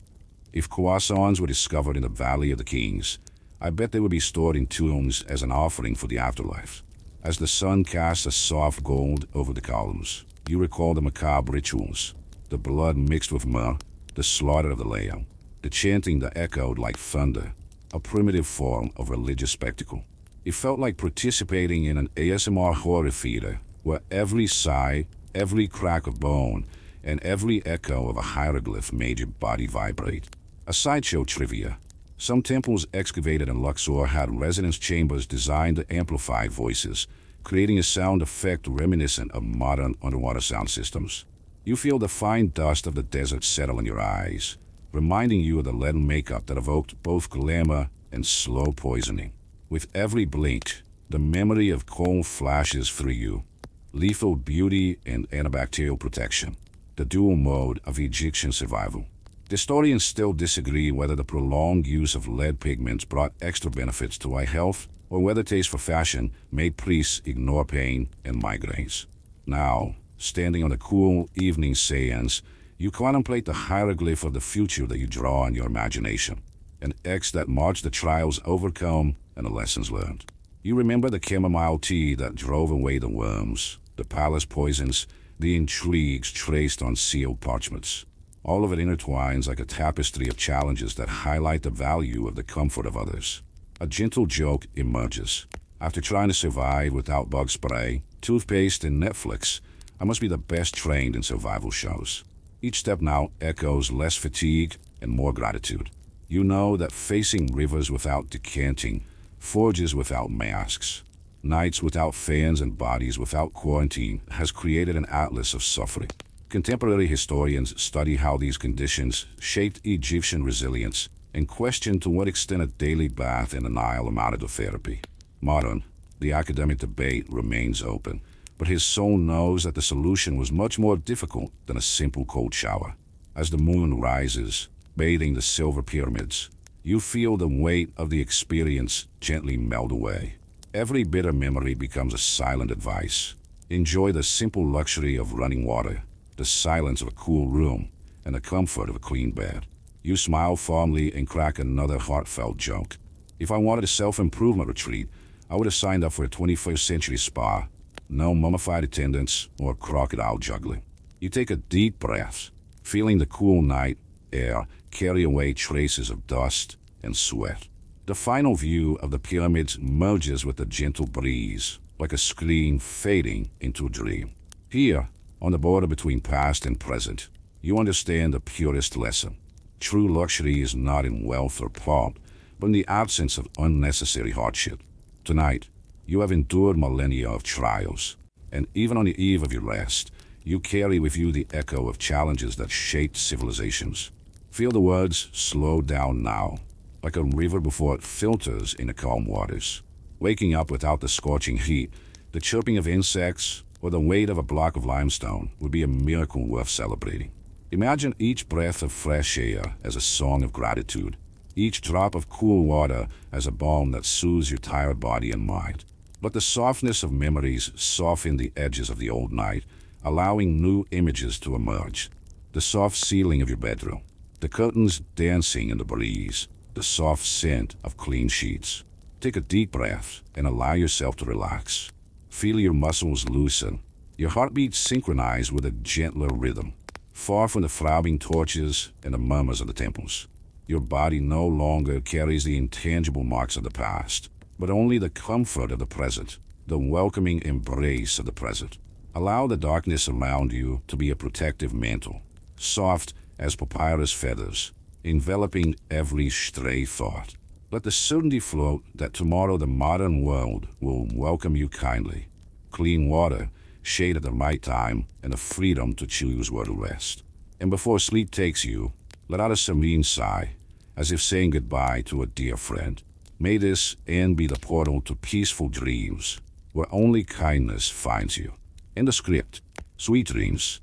If croissants were discovered in the Valley of the Kings, I bet they would be stored in tombs as an offering for the afterlife. As the sun casts a soft gold over the columns, you recall the macabre rituals, the blood mixed with myrrh, the slaughter of the lamb, the chanting that echoed like thunder, a primitive form of religious spectacle. It felt like participating in an ASMR horror theater where every sigh, every crack of bone, and every echo of a hieroglyph made your body vibrate. A sideshow trivia. Some temples excavated in Luxor had resonance chambers designed to amplify voices, creating a sound effect reminiscent of modern underwater sound systems. You feel the fine dust of the desert settle in your eyes, reminding you of the leaden makeup that evoked both glamour and slow poisoning. With every blink, the memory of coal flashes through you. Lethal beauty and antibacterial protection, the dual mode of Egyptian survival. Historians still disagree whether the prolonged use of lead pigments brought extra benefits to eye health or whether taste for fashion made priests ignore pain and migraines. Now, standing on a cool evening seance, you contemplate the hieroglyph of the future that you draw in your imagination, an X that marks the trials overcome and the lessons learned. You remember the chamomile tea that drove away the worms, the palace poisons, the intrigues traced on sealed parchments. All of it intertwines like a tapestry of challenges that highlight the value of the comfort of others. A gentle joke emerges. After trying to survive without bug spray, toothpaste, and Netflix, I must be the best trained in survival shows. Each step now echoes less fatigue and more gratitude. You know that facing rivers without decanting, forges without masks, nights without fans and bodies without quarantine has created an atlas of suffering. Contemporary historians study how these conditions shaped Egyptian resilience and question to what extent a daily bath in the Nile amounted to therapy. Modern, the academic debate remains open, but his soul knows that the solution was much more difficult than a simple cold shower. As the moon rises, bathing the silver pyramids, you feel the weight of the experience gently melt away. Every bitter memory becomes a silent advice. Enjoy the simple luxury of running water, the silence of a cool room, and the comfort of a clean bed. You smile fondly and crack another heartfelt joke. If I wanted a self-improvement retreat, I would have signed up for a 21st century spa. No mummified attendants or crocodile juggling. You take a deep breath, feeling the cool night air carry away traces of dust and sweat. The final view of the pyramids merges with a gentle breeze, like a screen fading into a dream. Here, on the border between past and present, you understand the purest lesson. True luxury is not in wealth or pomp, but in the absence of unnecessary hardship. Tonight, you have endured millennia of trials, and even on the eve of your rest, you carry with you the echo of challenges that shaped civilizations. Feel the words, "Slow down now," like a river before it filters into calm waters. Waking up without the scorching heat, the chirping of insects, or the weight of a block of limestone would be a miracle worth celebrating. Imagine each breath of fresh air as a song of gratitude, each drop of cool water as a balm that soothes your tired body and mind. Let the softness of memories soften the edges of the old night, allowing new images to emerge. The soft ceiling of your bedroom, the curtains dancing in the breeze, the soft scent of clean sheets. Take a deep breath and allow yourself to relax. Feel your muscles loosen, your heartbeat synchronize with a gentler rhythm, far from the throbbing torches and the murmurs of the temples. Your body no longer carries the intangible marks of the past, but only the comfort of the present, the welcoming embrace of the present. Allow the darkness around you to be a protective mantle, soft as papyrus feathers, enveloping every stray thought. Let the certainty float that tomorrow the modern world will welcome you kindly. Clean water, shade at the right time, and the freedom to choose where to rest. And before sleep takes you, let out a serene sigh, as if saying goodbye to a dear friend. May this end be the portal to peaceful dreams, where only kindness finds you. In the script, sweet dreams.